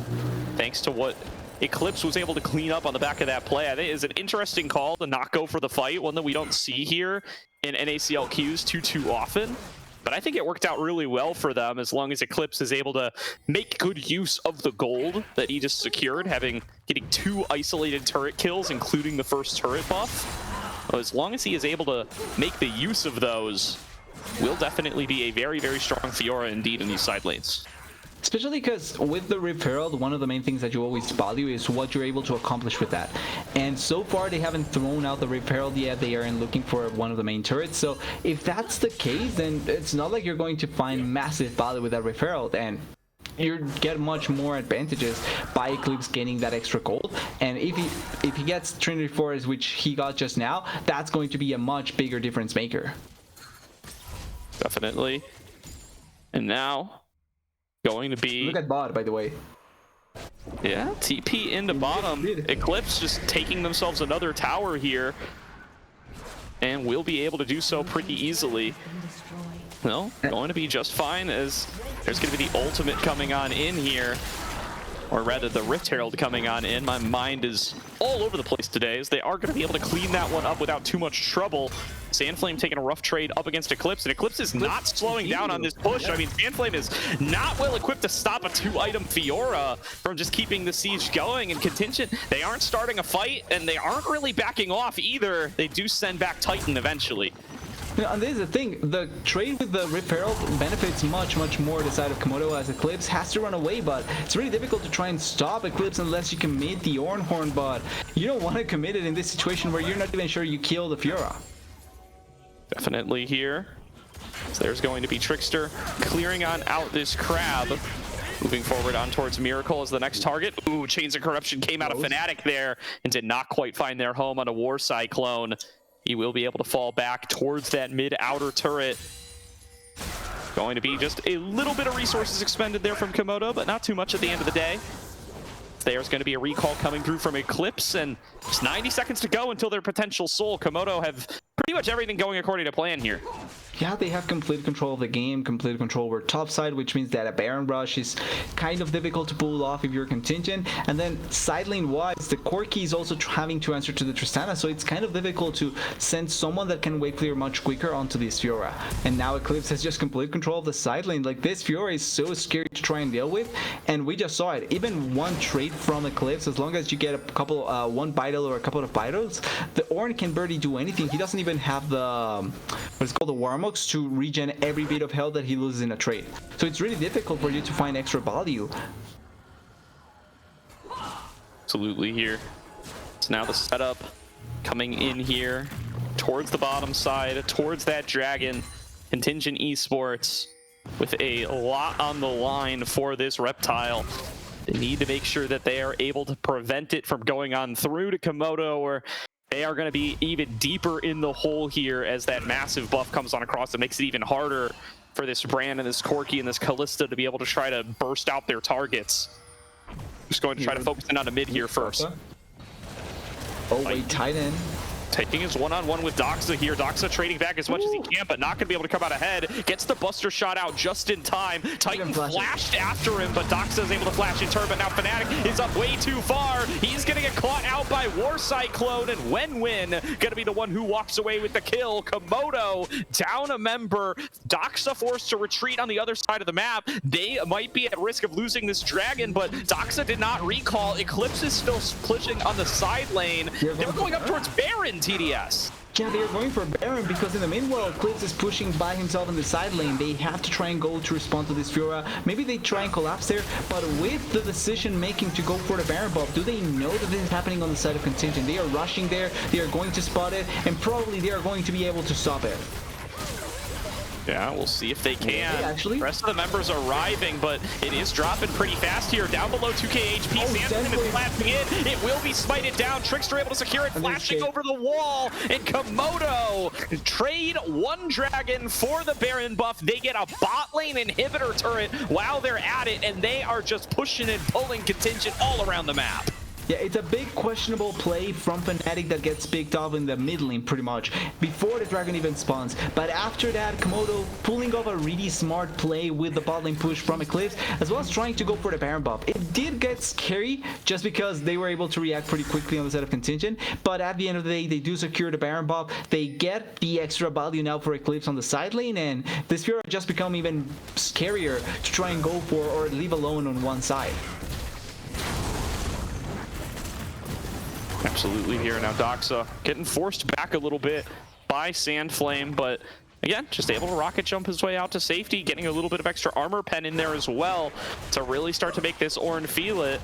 [SPEAKER 1] thanks to what Eclipse was able to clean up on the back of that play. I think is an interesting call to not go for the fight, one that we don't see here in NACL queues too often. But I think it worked out really well for them as long as Eclipse is able to make good use of the gold that he just secured, getting 2 isolated turret kills, including the first turret buff. Well, as long as he is able to make the use of those, will definitely be a very, very strong Fiora indeed in these side lanes.
[SPEAKER 2] Especially because with the Rip Herald, one of the main things that you always value is what you're able to accomplish with that. And so far, they haven't thrown out the Rip Herald yet. They are looking for one of the main turrets. So if that's the case, then it's not like you're going to find massive value with that Rip Herald. And you get much more advantages by Eclipse gaining that extra gold. And if he gets Trinity Forest, which he got just now, that's going to be a much bigger difference maker.
[SPEAKER 1] Definitely. And now going to be...
[SPEAKER 2] Look at bot, by the way.
[SPEAKER 1] Yeah, TP into bottom. Eclipse just taking themselves another tower here. And will be able to do so pretty easily. Well, going to be just fine as there's going to be the ultimate coming on in here. Or rather, the Rift Herald coming on in. My mind is all over the place today as they are going to be able to clean that one up without too much trouble. Sandflame taking a rough trade up against Eclipse, and Eclipse is not slowing down on this push. I mean, Sandflame is not well equipped to stop a 2-item Fiora from just keeping the siege going. And Contingent, they aren't starting a fight, and they aren't really backing off either. They do send back Titan eventually.
[SPEAKER 2] And this is the thing, the trade with the Rip Herald benefits much more the side of Komodo, as Eclipse has to run away, but it's really difficult to try and stop Eclipse unless you commit the Ornhorn, but you don't want to commit it in this situation where you're not even sure you kill the Fiora.
[SPEAKER 1] Definitely here. So there's going to be Trickster clearing on out this crab. Moving forward on towards Miracle as the next target. Ooh, Chains of Corruption came out of Fnatic there and did not quite find their home on a War Cyclone. He will be able to fall back towards that mid-outer turret. Going to be just a little bit of resources expended there from Komodo, but not too much at the end of the day. There's going to be a recall coming through from Eclipse, and just 90 seconds to go until their potential soul. Komodo have pretty much everything going according to plan here.
[SPEAKER 2] Yeah, they have complete control of the game, complete control over top side, which means that a Baron Rush is kind of difficult to pull off if you're Contingent. And then side lane wise, the Corki is also having to answer to the Tristana, so it's kind of difficult to send someone that can wave clear much quicker onto this Fiora. And now Eclipse has just complete control of the side lane. Like, this Fiora is so scary to try and deal with, and we just saw it. Even one trade from Eclipse, as long as you get a couple, one Vital or a couple of Vitals, the Ornn can barely do anything. He doesn't even have the, what's called the Warmok to regen every bit of health that he loses in a trade. So it's really difficult for you to find extra value.
[SPEAKER 1] Absolutely here. So now the setup coming in here towards the bottom side, towards that dragon. Contingent Esports with a lot on the line for this reptile. They need to make sure that they are able to prevent it from going on through to Komodo, or they are going to be even deeper in the hole here as that massive buff comes on across. It makes it even harder for this Brand and this Corki and this Callista to be able to try to burst out their targets. Just going to try to focus in on a mid here first.
[SPEAKER 2] Oh, wait, Titan.
[SPEAKER 1] Taking his one-on-one with Doxa here. Doxa trading back as much as he can, but not going to be able to come out ahead. Gets the Buster shot out just in time. Titan flashed after him, but Doxa is able to flash in turn, but now Fnatic is up way too far. He's going to get caught out by War Cyclone, and Wen going to be the one who walks away with the kill. Komodo down a member. Doxa forced to retreat on the other side of the map. They might be at risk of losing this dragon, but Doxa did not recall. Eclipse is still pushing on the side lane. They were going up towards Baron. TDS.
[SPEAKER 2] Yeah, they're going for Baron because in the meanwhile, Eclipse is pushing by himself in the side lane. They have to try and go to respond to this Fiora. Maybe they try and collapse there, but with the decision making to go for the Baron buff, do they know that this is happening on the side of Contingent? They are rushing there, they are going to spot it, and probably they are going to be able to stop it.
[SPEAKER 1] Yeah, we'll see if they can.
[SPEAKER 2] Actually,
[SPEAKER 1] the rest of the members arriving, but it is dropping pretty fast here. Down below 2k HP. Sandflame is flashing in. It will be smited down. Trickster able to secure it, flashing over the wall. And Komodo trade one dragon for the Baron buff. They get a bot lane inhibitor turret while they're at it, and they are just pushing and pulling Contingent all around the map.
[SPEAKER 2] Yeah, it's a big questionable play from Fnatic that gets picked off in the mid lane pretty much, before the Dragon even spawns. But after that, Komodo pulling off a really smart play with the bot lane push from Eclipse, as well as trying to go for the Baron buff. It did get scary just because they were able to react pretty quickly on the side of Contingent, but at the end of the day, they do secure the Baron buff. They get the extra value now for Eclipse on the side lane, and this Fiora just become even scarier to try and go for or leave alone on one side.
[SPEAKER 1] Absolutely here. Now Doxa getting forced back a little bit by Sandflame, but again, just able to rocket jump his way out to safety, getting a little bit of extra armor pen in there as well to really start to make this Ornn feel it.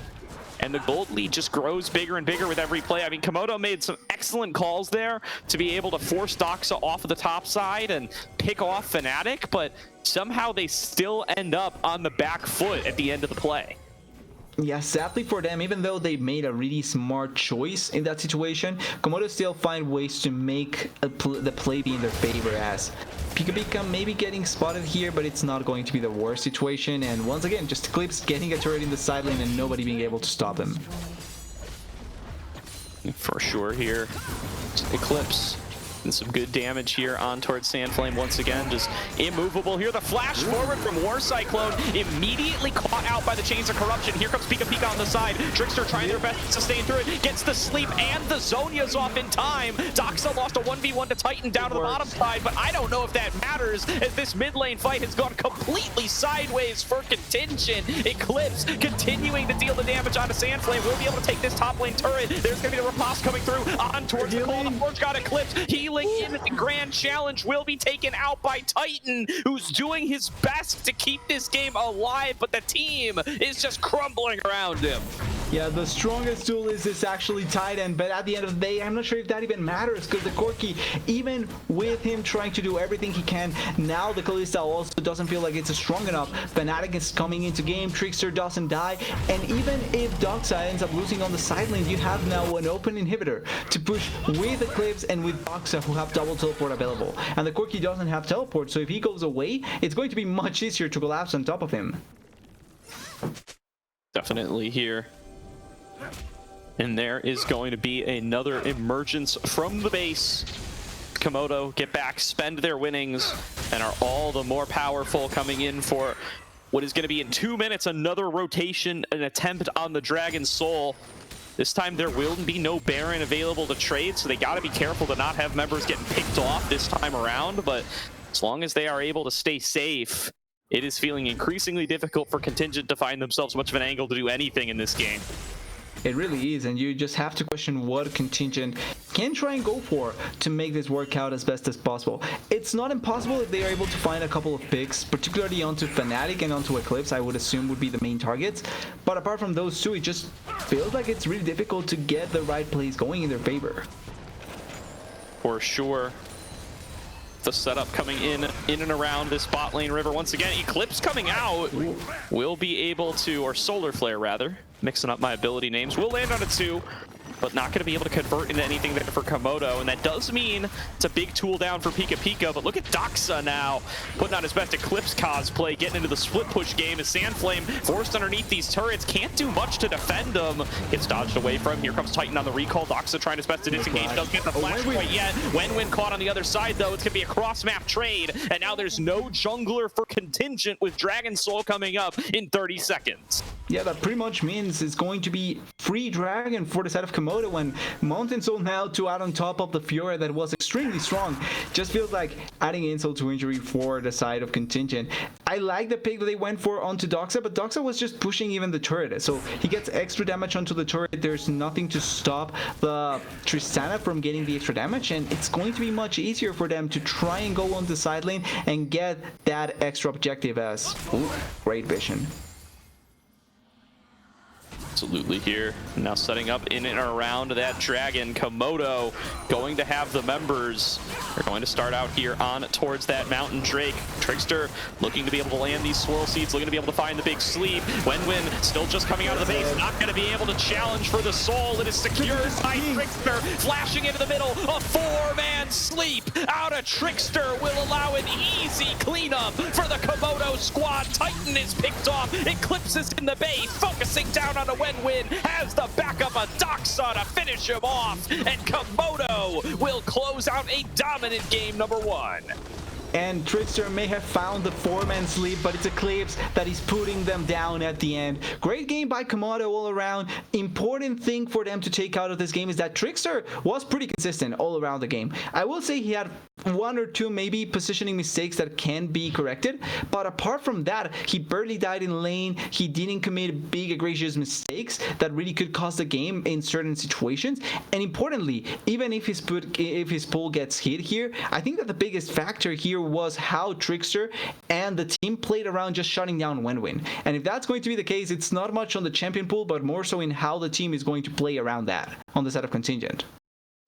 [SPEAKER 1] And the gold lead just grows bigger and bigger with every play. I mean, Komodo made some excellent calls there to be able to force Doxa off of the top side and pick off Fnatic, but somehow they still end up on the back foot at the end of the play.
[SPEAKER 2] Yeah, sadly for them, even though they made a really smart choice in that situation, Komodo still find ways to make the play be in their favor, as Pika maybe getting spotted here, but it's not going to be the worst situation. And once again, just Eclipse getting a turret in the side lane and nobody being able to stop him.
[SPEAKER 1] For sure here, Eclipse. And some good damage here on towards Sandflame once again, just immovable here. The flash forward from War Cyclone, immediately caught out by the Chains of Corruption. Here comes Pika on the side. Trickster trying their best to sustain through it, gets the sleep and the Zhonya's off in time. Doxa lost a 1v1 to Titan down to the bottom side, but I don't know if that matters as this mid lane fight has gone completely sideways for Contingent. Eclipse continuing to deal the damage onto Sandflame. We'll be able to take this top lane turret. There's going to be the riposte coming through on towards the call. The Forge got Eclipse. Healing in the grand challenge will be taken out by Titan, who's doing his best to keep this game alive, but the team is just crumbling around him.
[SPEAKER 2] Yeah, the strongest duelist is actually Titan, but at the end of the day, I'm not sure if that even matters, because the Corki, even with him trying to do everything he can, now the Kalista also doesn't feel like it's strong enough. Fnatic is coming into game, Trickster doesn't die, and even if Doxa ends up losing on the side lane, you have now an open inhibitor to push with Eclipse and with Doxa, who have double teleport available. And the Corki doesn't have teleport, so if he goes away, it's going to be much easier to collapse on top of him.
[SPEAKER 1] Definitely here. And there is going to be another emergence from the base. Komodo get back, spend their winnings, and are all the more powerful coming in for what is going to be in 2 minutes, another rotation, an attempt on the Dragon's Soul. This time there will be no Baron available to trade, so they got to be careful to not have members getting picked off this time around, but as long as they are able to stay safe, it is feeling increasingly difficult for Contingent to find themselves much of an angle to do anything in this game.
[SPEAKER 2] It really is, and you just have to question what Contingent can try and go for to make this work out as best as possible. It's not impossible if they are able to find a couple of picks, particularly onto Fnatic and onto Eclipse, I would assume would be the main targets. But apart from those two, it just feels like it's really difficult to get the right plays going in their favor.
[SPEAKER 1] For sure. The setup coming in and around this bot lane river. Once again, Eclipse coming out. Will be able to, or Solar Flare rather, mixing up my ability names. Will land on a 2, but not going to be able to convert into anything there for Komodo. And that does mean it's a big tool down for Pika. But look at Doxa now, putting on his best Eclipse cosplay, getting into the split push game as Sandflame forced underneath these turrets. Can't do much to defend them. Gets dodged away from. Here comes Titan on the recall. Doxa trying his best to disengage. Doesn't get the flash quite yet. When caught on the other side, though, it's going to be a cross-map trade. And now there's no jungler for Contingent with Dragon Soul coming up in 30 seconds.
[SPEAKER 2] Yeah, that pretty much means it's going to be free Dragon for the side of Komodo, and Mountain Soul now to add on top of the Fiora that was extremely strong. Just feels like adding insult to injury for the side of Contingent. I like the pick that they went for onto Doxa, but Doxa was just pushing even the turret, so he gets extra damage onto the turret. There's nothing to stop the Tristana from getting the extra damage, and it's going to be much easier for them to try and go on the side lane and get that extra objective as great vision.
[SPEAKER 1] Absolutely here. Now setting up in and around that dragon. Komodo going to have the members. They're going to start out here on towards that mountain drake. Trickster looking to be able to land these swirl seeds, looking to be able to find the big sleep. Wenwin still just coming out of the base, not going to be able to challenge for the soul. It is secured by Trickster, flashing into the middle. A 4-man man sleep out of Trickster will allow an easy cleanup for the Komodo squad. Titan is picked off. Eclipse is in the base, focusing down on a win-win. Has the backup of Doxa to finish him off. And Komodo will close out a dominant game number 1.
[SPEAKER 2] And Trickster may have found the 4-man sleep, but it's Eclipse that is putting them down at the end. Great game by Komodo all around. Important thing for them to take out of this game is that Trickster was pretty consistent all around the game. I will say he had 1 or 2 maybe positioning mistakes that can be corrected, but apart from that, he barely died in lane. He didn't commit big egregious mistakes that really could cost the game in certain situations. And importantly, even if his pull gets hit here, I think that the biggest factor here was how Trickster and the team played around just shutting down win-win. And if that's going to be the case, it's not much on the champion pool, but more so in how the team is going to play around that on the side of Contingent.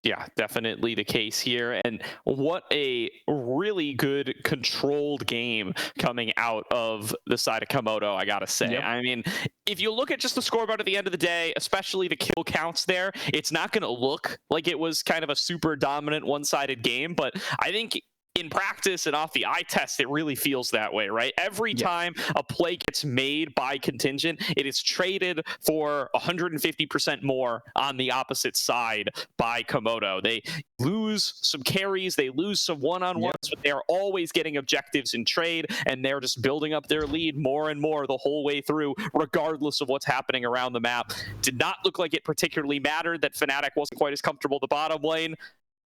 [SPEAKER 1] Yeah, definitely the case here. And what a really good controlled game coming out of the side of Komodo, I gotta say. Yep. I mean, if you look at just the scoreboard at the end of the day, especially the kill counts there, it's not going to look like it was kind of a super dominant one-sided game, but I think in practice and off the eye test, it really feels that way, right? Every time a play gets made by Contingent, it is traded for 150% more on the opposite side by Komodo. They lose some carries, they lose some one-on-ones, but they are always getting objectives in trade, and they're just building up their lead more and more the whole way through, regardless of what's happening around the map. Did not look like it particularly mattered that Fnatic wasn't quite as comfortable the bottom lane.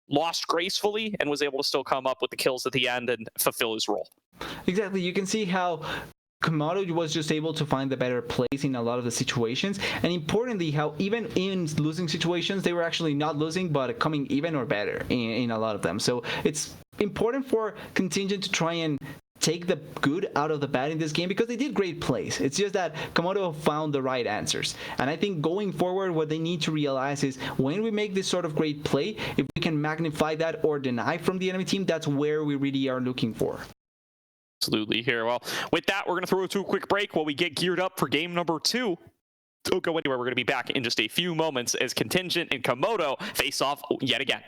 [SPEAKER 1] Lost gracefully and was able to still come up with the kills at the end and fulfill his role.
[SPEAKER 2] Exactly. You can see how Komodo was just able to find the better place in a lot of the situations, and importantly how even in losing situations they were actually not losing but coming even or better in a lot of them. So it's important for Contingent to try and take the good out of the bad in this game because they did great plays. It's just that Komodo found the right answers. And I think going forward, what they need to realize is when we make this sort of great play, if we can magnify that or deny from the enemy team, that's where we really are looking for.
[SPEAKER 1] Absolutely here. Well, with that, we're going to throw it to a quick break while we get geared up for game number 2. Don't go anywhere. We're going to be back in just a few moments as Contingent and Komodo face off yet again.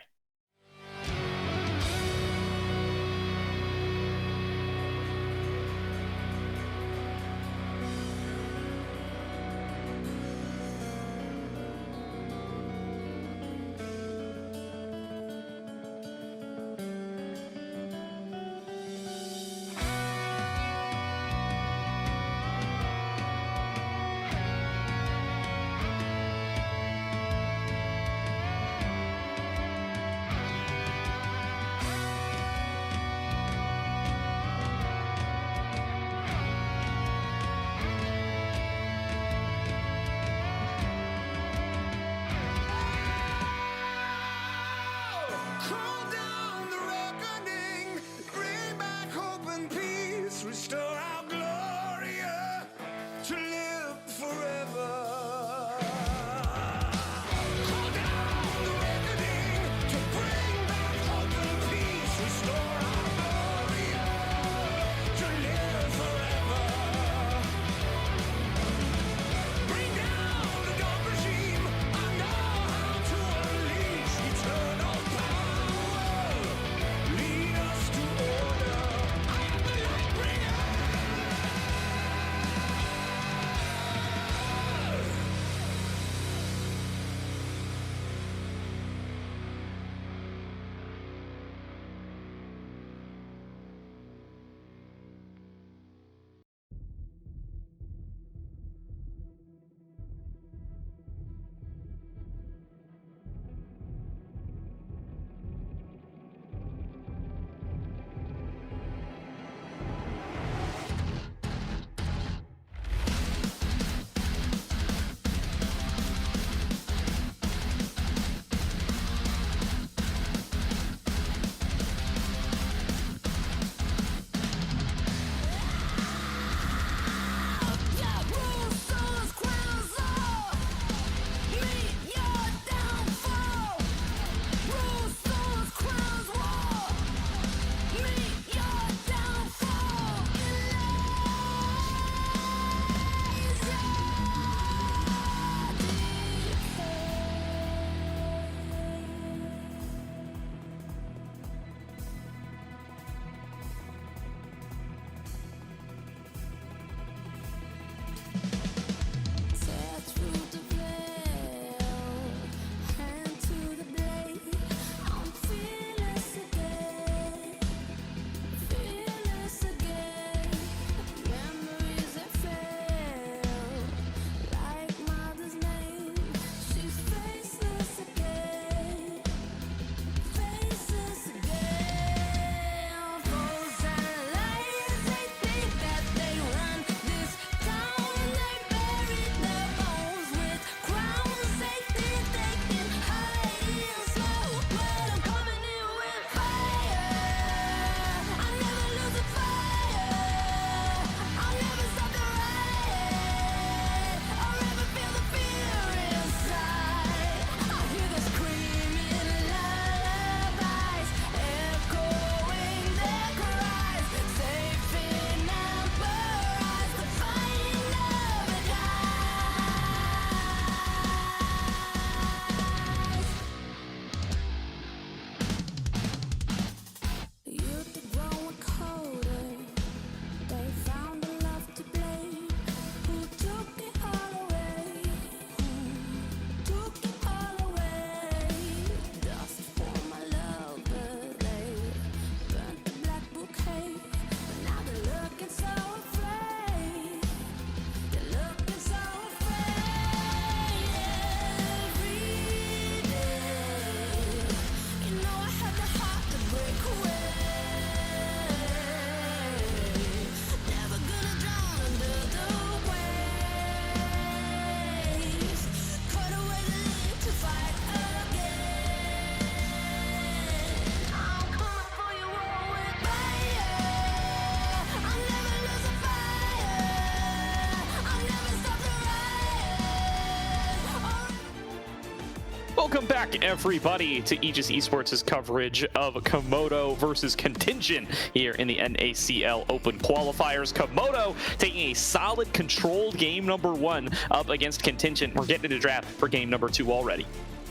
[SPEAKER 1] Welcome back, everybody, to Aegis Esports' coverage of Komodo versus Contingent here in the NACL Open Qualifiers. Komodo taking a solid, controlled game number 1 up against Contingent. We're getting into draft for game number 2 already.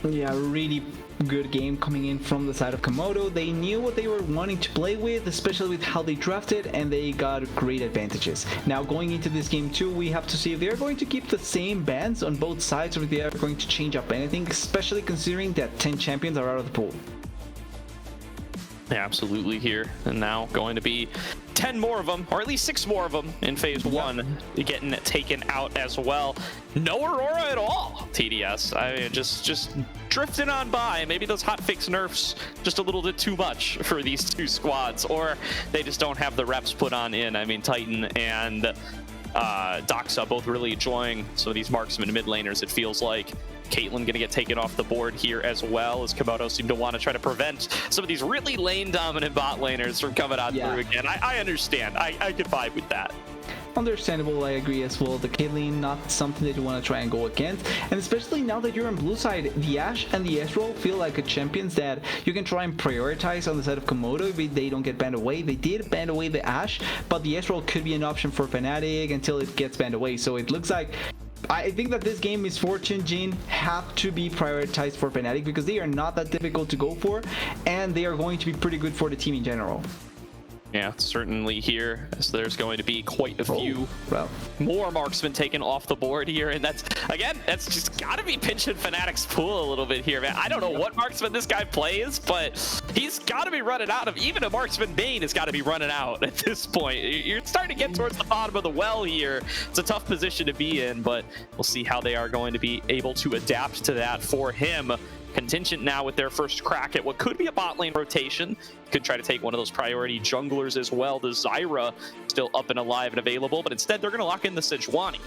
[SPEAKER 2] Yeah, really good game coming in from the side of Komodo. They knew what they were wanting to play with, especially with how they drafted, and they got great advantages. Now, going into this game too, we have to see if they're going to keep the same bans on both sides or if they are going to change up anything, especially considering that 10 champions are out of the pool.
[SPEAKER 1] Yeah, absolutely here. And now going to be 10 more of them, or at least 6 more of them in phase 1, getting taken out as well. No Aurora at all, TDS. I mean, just drifting on by. Maybe those hotfix nerfs just a little bit too much for these 2 squads, or they just don't have the reps put on in. I mean, Titan and Doxa both really enjoying some of these marksman mid laners, it feels like. Caitlyn going to get taken off the board here as well, as Komodo seem to want to try to prevent some of these really lane-dominant bot laners from coming out through again. I understand. I could vibe with that.
[SPEAKER 2] Understandable, I agree as well. The Caitlyn, not something that you want to try and go against, and especially now that you're on blue side, the Ashe and the Ezreal feel like a champions that you can try and prioritize on the side of Komodo if they don't get banned away. They did ban away the Ashe, but the Ezreal could be an option for Fnatic until it gets banned away. So it looks like I think that this game Misfortune Jhin have to be prioritized for Fnatic because they are not that difficult to go for, and they are going to be pretty good for the team in general.
[SPEAKER 1] Yeah, certainly here. So there's going to be quite a few more marksmen taken off the board here, and that's just got to be pinching Fnatic's pool a little bit here, man. I don't know what marksman this guy plays, but he's got to be running out of, even a marksman main has got to be running out at this point. You're starting to get towards the bottom of the well here. It's a tough position to be in, but we'll see how they are going to be able to adapt to that for him. Contingent now with their first crack at what could be a bot lane rotation. Could try to take one of those priority junglers as well. The Zyra still up and alive and available, but instead they're going to lock in the Sejuani.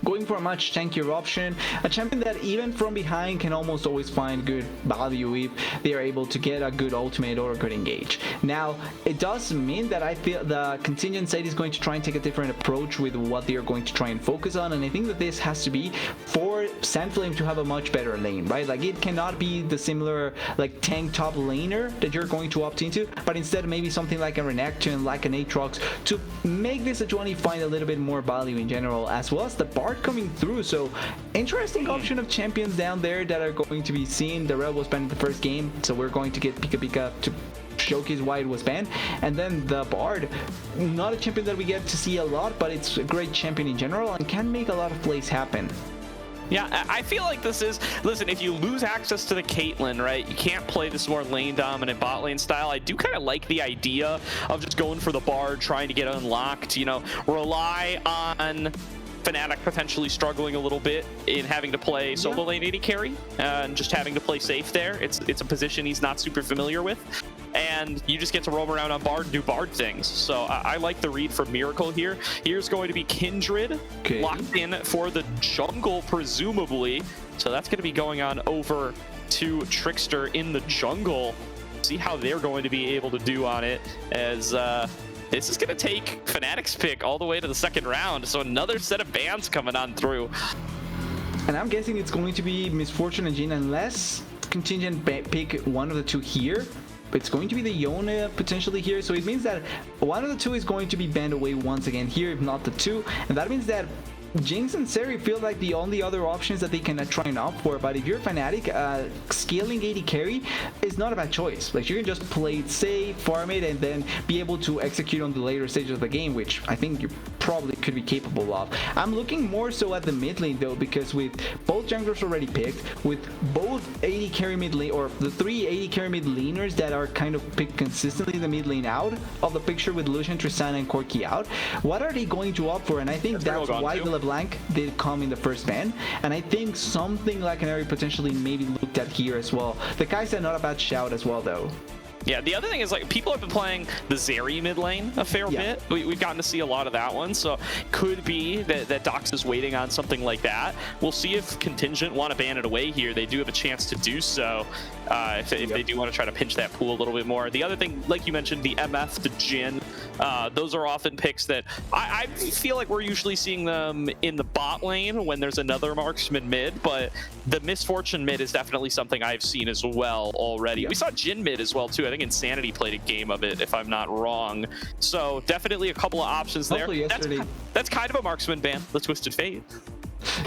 [SPEAKER 2] Going for a much tankier option, a champion that even from behind can almost always find good value if they are able to get a good ultimate or a good engage. Now, it does mean that I feel the Contingent side is going to try and take a different approach with what they are going to try and focus on, and I think that this has to be for Sandflame to have a much better lane, right? Like, it cannot be the similar like tank top laner that you're going to opt into, but instead maybe something like a Renekton, like an Aatrox, to make this Sejuani find a little bit more value in general, as well as the Bard coming through. So interesting option of champions down there that are going to be seen. The Rel was banned in the first game, so we're going to get Pika Pika to showcase why it was banned. And then the Bard, not a champion that we get to see a lot, but it's a great champion in general and can make a lot of plays happen.
[SPEAKER 1] Yeah, I feel like this is, listen, if you lose access to the Caitlyn, right, you can't play this more lane dominant bot lane style. I do kind of like the idea of just going for the Bard, trying to get unlocked, you know, rely on Fnatic potentially struggling a little bit in having to play solo lane AD carry and just having to play safe there. It's a position he's not super familiar with, and you just get to roam around on Bard and do Bard things. So I like the read from Miracle here. Here's going to be Kindred locked in for the jungle, presumably. So that's going to be going on over to Trickster in the jungle. See how they're going to be able to do on it, as this is going to take Fnatic's pick all the way to the second round. So another set of bans coming on through.
[SPEAKER 2] And I'm guessing it's going to be Misfortune and Jhin, unless Contingent pick one of the 2 here. It's going to be the Yone potentially here. So it means that one of the 2 is going to be banned away once again here, if not the 2. And that means that Jinx and Seri feel like the only other options that they can try and opt for. But if you're Fnatic, scaling AD carry is not a bad choice. Like, you can just play it safe, farm it, and then be able to execute on the later stages of the game, which I think you probably could be capable of. I'm looking more so at the mid lane though, because with both junglers already picked, with both AD carry mid lane, or the 3 AD carry mid laners that are kind of picked consistently the mid lane out of the picture, with Lucian, Tristana, and Corki out, what are they going to opt for? And I think that's why the LeBlanc did come in the first ban, and I think something like an area potentially maybe looked at here as well. The Kai'Sa, not a bad shout as well though.
[SPEAKER 1] Yeah, the other thing is, like, people have been playing the Zeri mid lane a fair bit. We've gotten to see a lot of that one, so could be that Dox is waiting on something like that. We'll see if Contingent want to ban it away here. They do have a chance to do so. if they do want to try to pinch that pool a little bit more. The other thing, like you mentioned, the MF, the Jhin, those are often picks that I feel like we're usually seeing them in the bot lane when there's another marksman mid, but the Misfortune mid is definitely something I've seen as well already. We saw Jhin mid as well too. I think Insanity played a game of it, if I'm not wrong. So definitely a couple of options there. That's kind of a marksman ban, the Twisted Fate.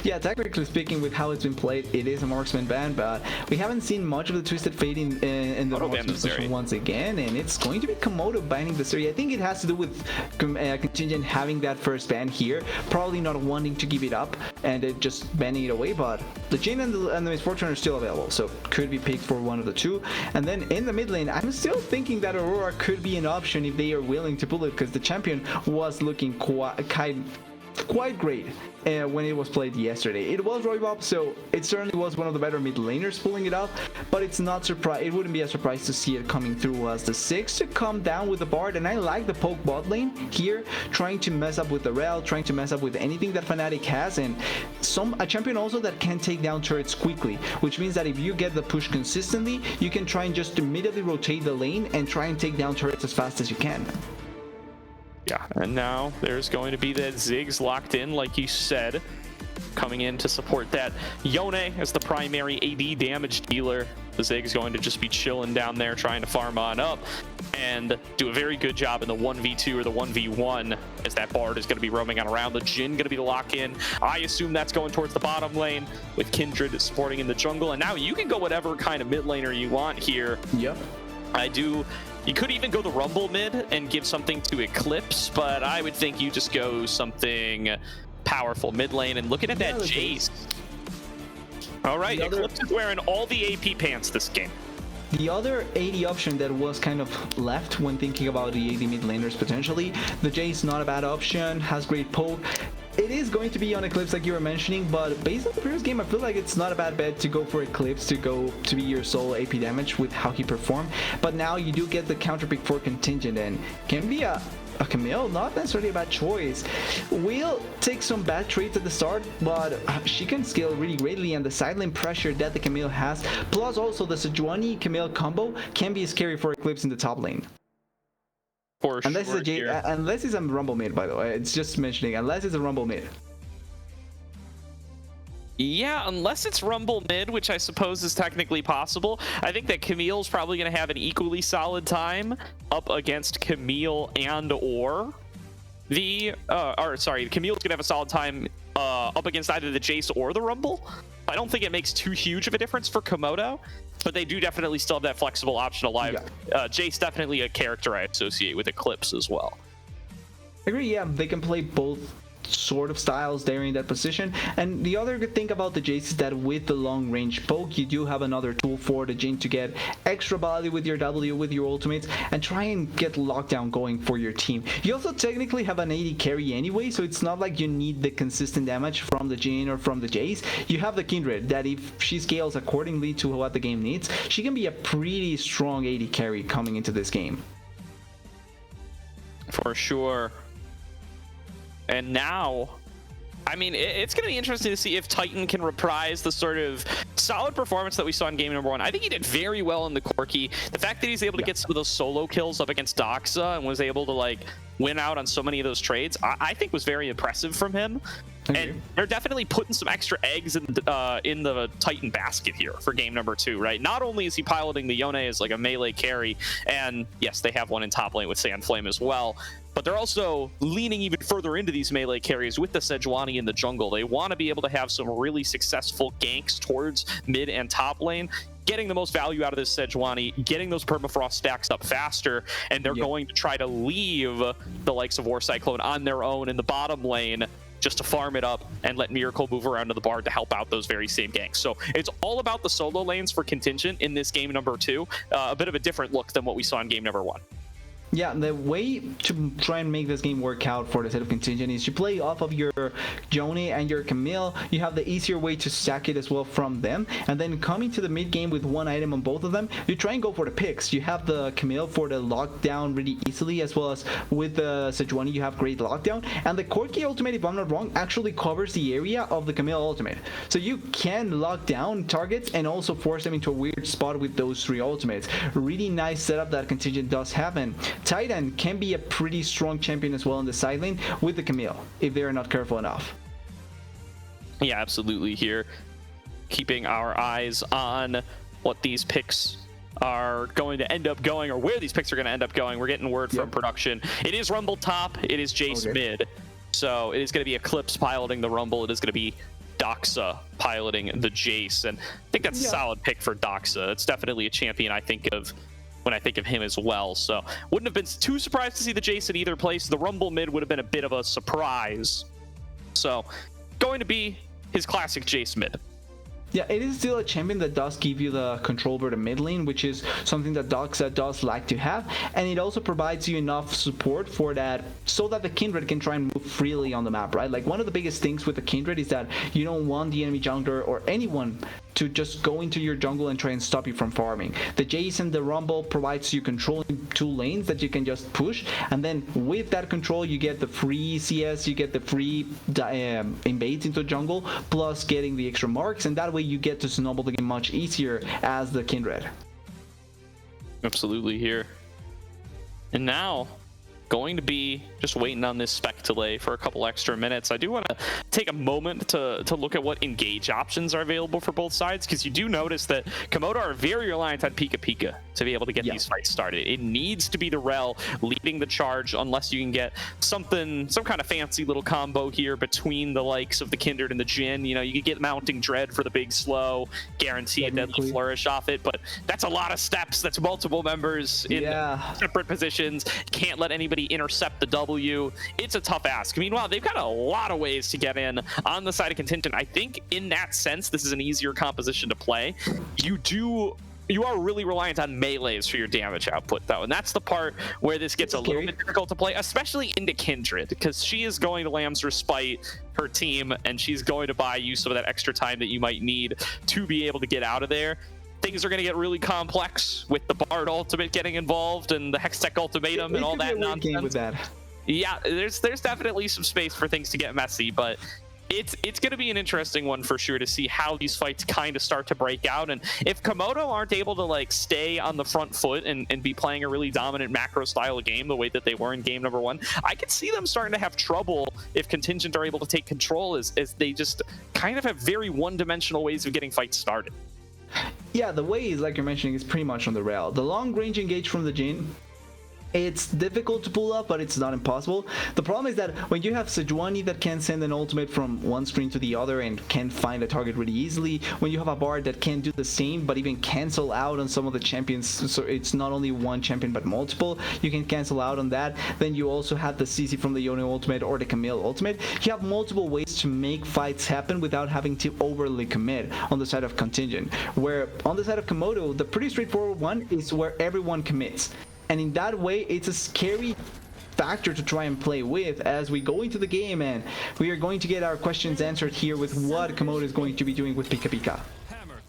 [SPEAKER 2] Yeah, technically speaking, with how it's been played, it is a marksman ban, but we haven't seen much of the Twisted Fate in the marksman position once again, and it's going to be Komodo banning the series. I think it has to do with Contingent having that first ban here, probably not wanting to give it up and just banning it away, but the Jhin and the Misfortune are still available, so could be picked for one of the two. And then in the mid lane, I'm still thinking that Aurora could be an option if they are willing to pull it, because the champion was looking quite great when it was played yesterday. It was Roybop, so it certainly was one of the better mid laners pulling it off, but it's not surprise. It wouldn't be a surprise to see it coming through as the 6 to come down with the Bard, and I like the poke bot lane here, trying to mess up with the Rel, trying to mess up with anything that Fnatic has, and a champion also that can take down turrets quickly, which means that if you get the push consistently, you can try and just immediately rotate the lane and try and take down turrets as fast as you can.
[SPEAKER 1] Yeah, and now there's going to be that Ziggs locked in, like you said, coming in to support that. Yone as the primary AD damage dealer. The Ziggs going to just be chilling down there, trying to farm on up and do a very good job in the 1v2 or the 1v1, as that Bard is going to be roaming on around. The Jhin going to be the lock-in. I assume that's going towards the bottom lane, with Kindred supporting in the jungle. And now you can go whatever kind of mid laner you want here.
[SPEAKER 2] Yep.
[SPEAKER 1] You could even go the Rumble mid and give something to Eclipse, but I would think you just go something powerful mid lane. And looking at that Jace. All right, Eclipse is wearing all the AP pants this game.
[SPEAKER 2] The other AD option that was kind of left when thinking about the AD mid laners potentially, the Jace not a bad option, has great poke. It is going to be on Eclipse like you were mentioning, but based on the previous game, I feel like it's not a bad bet to go for Eclipse to be your solo AP damage with how he performed. But now you do get the counter pick for Contingent, and can be a Camille, not necessarily a bad choice. Will take some bad traits at the start, but she can scale really greatly, and the sideline pressure that the Camille has, plus also the Sejuani Camille combo, can be scary for Eclipse in the top lane.
[SPEAKER 1] For
[SPEAKER 2] unless
[SPEAKER 1] sure,
[SPEAKER 2] unless it's a Rumble mid, by the way. It's just mentioning, unless it's a Rumble mid.
[SPEAKER 1] Yeah, unless it's Rumble mid, which I suppose is technically possible. I think that Camille's probably going to have an equally solid time up against Camille and or the Camille's going to have a solid time up against either the Jace or the Rumble. I don't think it makes too huge of a difference for Komodo, but they do definitely still have that flexible option alive. Yeah. Jace definitely a character I associate with Eclipse as well.
[SPEAKER 2] I agree, yeah, they can play both sort of styles there in that position. And the other good thing about the Jace is that with the long range poke, you do have another tool for the Jhin to get extra body with your W, with your ultimates, and try and get lockdown going for your team. You also technically have an AD carry anyway, so it's not like you need the consistent damage from the Jhin or from the Jace. You have the Kindred that if she scales accordingly to what the game needs, she can be a pretty strong AD carry coming into this game.
[SPEAKER 1] For sure. And now, I mean, it's going to be interesting to see if Titan can reprise the sort of solid performance that we saw in game number 1. I think he did very well in the Corki. The fact that he's able to get some of those solo kills up against Doxa and was able to like win out on so many of those trades, I think was very impressive from him. And they're definitely putting some extra eggs in the Titan basket here for game number 2, right? Not only is he piloting the Yone as like a melee carry, and yes, they have one in top lane with Sandflame as well, but they're also leaning even further into these melee carries with the Sejuani in the jungle. They want to be able to have some really successful ganks towards mid and top lane, getting the most value out of this Sejuani, getting those permafrost stacks up faster, and they're going to try to leave the likes of War Cyclone on their own in the bottom lane just to farm it up and let Miracle move around to the Bard to help out those very same ganks. So it's all about the solo lanes for Contingent in this game number 2. A bit of a different look than what we saw in game number 1.
[SPEAKER 2] Yeah, the way to try and make this game work out for the set of Contingent is you play off of your Joni and your Camille. You have the easier way to stack it as well from them, and then coming to the mid game with one item on both of them, you try and go for the picks. You have the Camille for the lockdown really easily, as well as with the Sejuani you have great lockdown, and the Corki ultimate, if I'm not wrong, actually covers the area of the Camille ultimate. So you can lock down targets and also force them into a weird spot with those 3 ultimates. Really nice setup that Contingent does have, and Titan can be a pretty strong champion as well in the side lane with the Camille if they're not careful enough.
[SPEAKER 1] Yeah, absolutely. Here, keeping our eyes on what these picks are going to end up going, or where these picks are going to end up going. We're getting word from production. It is Rumble top. It is Jace mid. So it is going to be Eclipse piloting the Rumble. It is going to be Doxa piloting the Jace. And I think that's a solid pick for Doxa. It's definitely a champion I think of when I think of him as well. So wouldn't have been too surprised to see the Jace in either place. The Rumble mid would have been a bit of a surprise. So going to be his classic Jace mid.
[SPEAKER 2] Yeah, it is still a champion that does give you the control over the mid lane, which is something that Doxa does like to have, and it also provides you enough support for that so that the Kindred can try and move freely on the map, right? Like, one of the biggest things with the Kindred is that you don't want the enemy jungler or anyone to just go into your jungle and try and stop you from farming. The Jace and the Rumble provides you control in 2 lanes that you can just push, and then with that control you get the free CS, you get the free invades into the jungle, plus getting the extra marks, and that way you get to snowball the game much easier as the Kindred.
[SPEAKER 1] Absolutely here. And now going to be just waiting on this spec delay for a couple extra minutes. I do want to take a moment to look at what engage options are available for both sides, because you do notice that Komodo are very reliant on Pika Pika to be able to get these fights started. It needs to be the Rel leading the charge, unless you can get some kind of fancy little combo here between the likes of the Kindred and the Jhin. You know, you could get Mounting Dread for the big slow, guarantee a deadly flourish off it, but that's a lot of steps. That's multiple members in separate positions. Can't let anybody intercept the W. It's a tough ask. Meanwhile, they've got a lot of ways to get in on the side of Contingent. I think in that sense, this is an easier composition to play. You are really reliant on melees for your damage output, though, and that's the part where this gets a little bit difficult to play, especially into Kindred, because she is going to Lamb's Respite her team, and she's going to buy you some of that extra time that you might need to be able to get out of there. Things are going to get really complex with the Bard ultimate getting involved and the Hextech ultimatum and all that nonsense. With that. Yeah, there's definitely some space for things to get messy, but it's going to be an interesting one for sure to see how these fights kind of start to break out. And if Komodo aren't able to like stay on the front foot and be playing a really dominant macro style of game the way that they were in game number 1, I could see them starting to have trouble if Contingent are able to take control, as they just kind of have very one-dimensional ways of getting fights started.
[SPEAKER 2] Yeah, the way is, like you're mentioning, is pretty much on the rail. The long range engage from the Jhin, it's difficult to pull up, but it's not impossible. The problem is that when you have Sejuani that can send an ultimate from one screen to the other and can find a target really easily, when you have a Bard that can do the same but even cancel out on some of the champions, so it's not only one champion but multiple, you can cancel out on that. Then you also have the CC from the Yone ultimate or the Camille ultimate. You have multiple ways to make fights happen without having to overly commit on the side of Contingent, where on the side of Komodo, the pretty straightforward one is where everyone commits. And in that way, it's a scary factor to try and play with as we go into the game, and we are going to get our questions answered here with what Komodo is going to be doing with Pika Pika.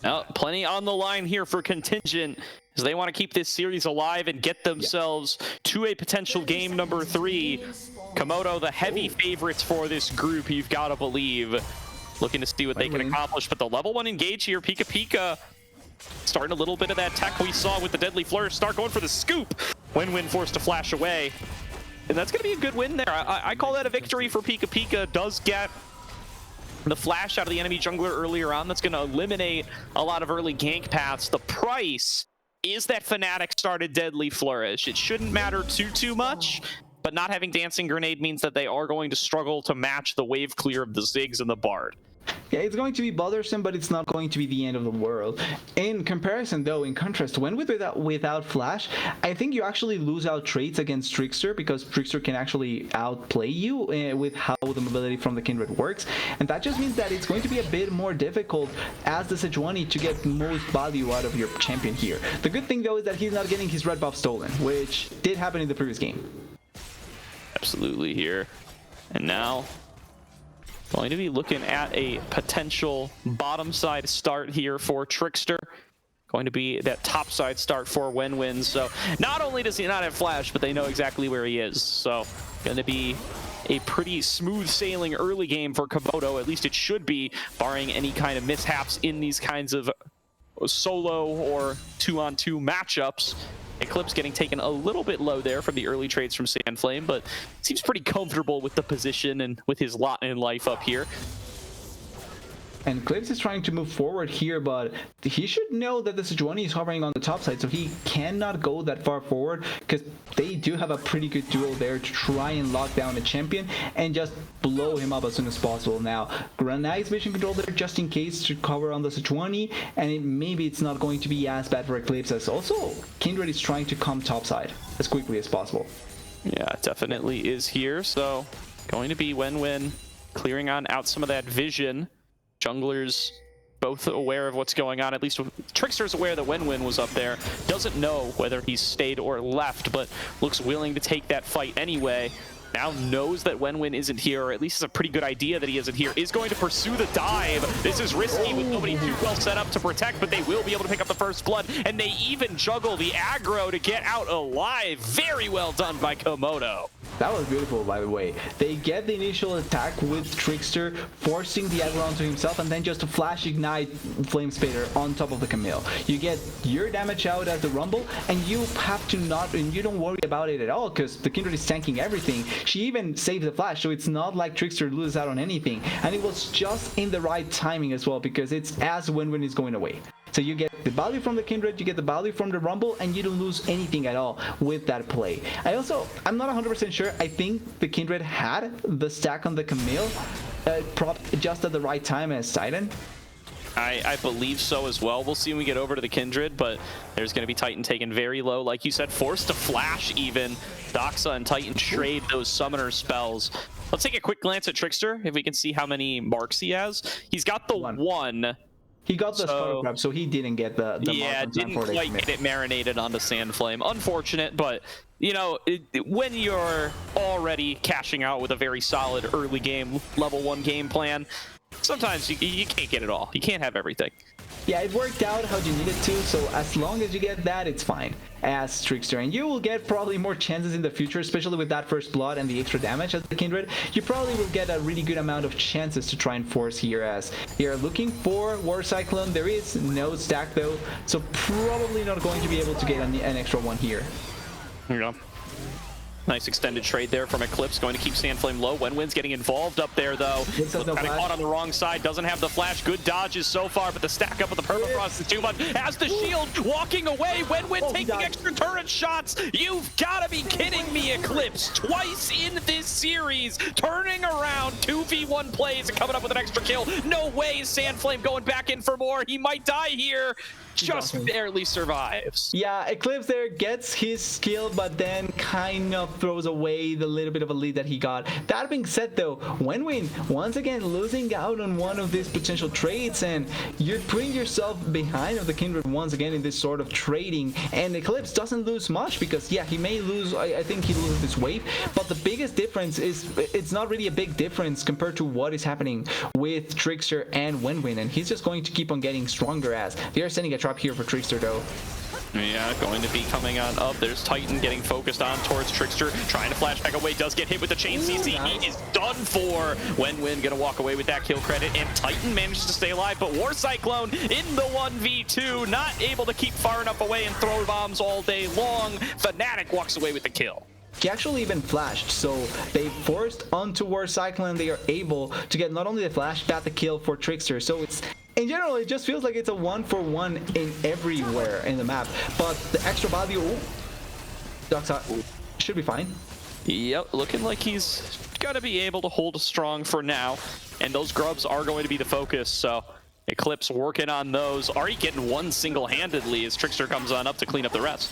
[SPEAKER 1] Now, plenty on the line here for Contingent, as they want to keep this series alive and get themselves to a potential game number 3. Komodo, the heavy favorites for this group, you've got to believe. Looking to see what they can accomplish, but the level 1 engage here, Pika Pika, starting a little bit of that tech we saw with the deadly flourish. Start going for the scoop. Win-win forced to flash away. And that's going to be a good win there. I call that a victory for Pika Pika. Does get the flash out of the enemy jungler earlier on. That's going to eliminate a lot of early gank paths. The price is that Fnatic started deadly flourish. It shouldn't matter too much, but not having dancing grenade means that they are going to struggle to match the wave clear of the Ziggs and the Bard.
[SPEAKER 2] Yeah, it's going to be bothersome, but it's not going to be the end of the world. In comparison, though, in contrast, when without Flash, I think you actually lose out trades against Trickster, because Trickster can actually outplay you with how the mobility from the Kindred works, and that just means that it's going to be a bit more difficult as the Sejuani to get most value out of your champion here. The good thing, though, is that he's not getting his red buff stolen, which did happen in the previous game.
[SPEAKER 1] Absolutely here. And now going to be looking at a potential bottom side start here for Trickster. Going to be that top side start for Wenwin. So not only does he not have Flash, but they know exactly where he is. So going to be a pretty smooth sailing early game for Komodo. At least it should be, barring any kind of mishaps in these kinds of solo or 2-on-2 matchups. Eclipse getting taken a little bit low there from the early trades from Sandflame, but seems pretty comfortable with the position and with his lot in life up here.
[SPEAKER 2] And Eclipse is trying to move forward here, but he should know that the Sejuani is hovering on the top side, so he cannot go that far forward, because they do have a pretty good duo there to try and lock down a champion and just blow him up as soon as possible. Now, nice vision control there just in case to cover on the Sejuani, and maybe it's not going to be as bad for Eclipse, as also Kindred is trying to come top side as quickly as possible.
[SPEAKER 1] Yeah, it definitely is here, so going to be Wenwin clearing out some of that vision. Junglers both aware of what's going on. At least Trickster's aware that Wenwin was up there. Doesn't know whether he's stayed or left, but looks willing to take that fight anyway. Now knows that Wenwin isn't here, or at least it's a pretty good idea that he isn't here. Is going to pursue the dive. This is risky with nobody too well set up to protect, but they will be able to pick up the first blood, and they even juggle the aggro to get out alive. Very well done by Komodo.
[SPEAKER 2] That was beautiful, by the way. They get the initial attack with Trickster, forcing the aggro onto himself, and then just a flash ignite Flame Spader on top of the Camille. You get your damage out at the Rumble, and you have to not, and you don't worry about it at all, because the Kindred is tanking everything. She even saves the flash, so it's not like Trickster loses out on anything. And it was just in the right timing as well, because it's as Wenwin is going away. So you get the value from the Kindred, you get the value from the Rumble, and you don't lose anything at all with that play. I'm not 100% sure. I think the Kindred had the stack on the Camille propped just at the right time as Titan.
[SPEAKER 1] I believe so as well. We'll see when we get over to the Kindred, but there's going to be Titan taken very low. Like you said, forced to flash even. Doxa and Titan trade those summoner spells. Let's take a quick glance at Trickster, if we can see how many marks he has. He's got the one.
[SPEAKER 2] He got the Sputter Crab, so he didn't get the
[SPEAKER 1] yeah, didn't quite get it marinated onto Sandflame. Unfortunate, but you know, when you're already cashing out with a very solid early game, level 1 game plan, sometimes you can't get it all. You can't have everything.
[SPEAKER 2] Yeah, it worked out how you needed to, so as long as you get that, it's fine as Trickster. And you will get probably more chances in the future, especially with that first blood and the extra damage as the Kindred. You probably will get a really good amount of chances to try and force here, as they are looking for War Cyclone. There is no stack though, so probably not going to be able to get an extra one here.
[SPEAKER 1] Here you go. Nice extended trade there from Eclipse, going to keep Sandflame low. Wenwin's getting involved up there, though. Kind of caught on the wrong side, doesn't have the flash. Good dodges so far, but the stack up with the permafrost is too much. Has the shield, walking away. Wenwin taking extra turret shots. You've got to be kidding me, Eclipse. Twice in this series, turning around 2v1 plays and coming up with an extra kill. No way, Sandflame going back in for more. He might die here. Just barely survives.
[SPEAKER 2] Yeah, Eclipse there gets his kill, but then kind of throws away the little bit of a lead that he got. That being said though, Wenwin once again losing out on one of these potential trades, and you're putting yourself behind of the Kindred once again in this sort of trading. And Eclipse doesn't lose much, because yeah, he may lose, I think he loses this wave, but the biggest difference is it's not really a big difference compared to what is happening with Trickster and Wenwin, and he's just going to keep on getting stronger as they are sending a trap here for Trickster though.
[SPEAKER 1] Yeah, going to be coming on up. There's Titan getting focused on towards Trickster, trying to flash back away, does get hit with the chain CC. Nice. He is done for. Wenwin gonna walk away with that kill credit, and Titan manages to stay alive, but War Cyclone in the 1v2, not able to keep far enough away and throw bombs all day long. Fnatic walks away with the kill.
[SPEAKER 2] He actually even flashed, so they forced onto War Cyclone. They are able to get not only the flash, but the kill for Trickster. So it's, in general, it just feels like it's a 1-for-1 in everywhere in the map. But the extra value, Doxa should be fine.
[SPEAKER 1] Yep, looking like he's gonna be able to hold strong for now, and those grubs are going to be the focus. So Eclipse working on those. Already getting one single-handedly as Trickster comes on up to clean up the rest.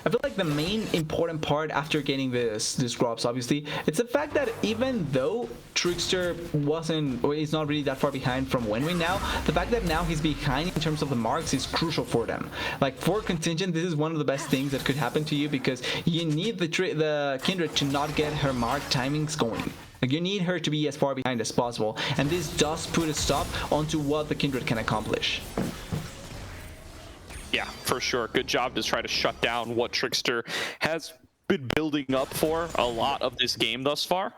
[SPEAKER 2] I feel like the main important part after getting this grubs, obviously, it's the fact that even though Trickster wasn't, or he's not really that far behind from Wenwin now, the fact that now he's behind in terms of the marks is crucial for them. Like for Contingent, this is one of the best things that could happen to you, because you need the Kindred to not get her mark timings going. Like you need her to be as far behind as possible, and this does put a stop onto what the Kindred can accomplish.
[SPEAKER 1] Yeah, for sure. Good job to try to shut down what Trickster has been building up for a lot of this game thus far.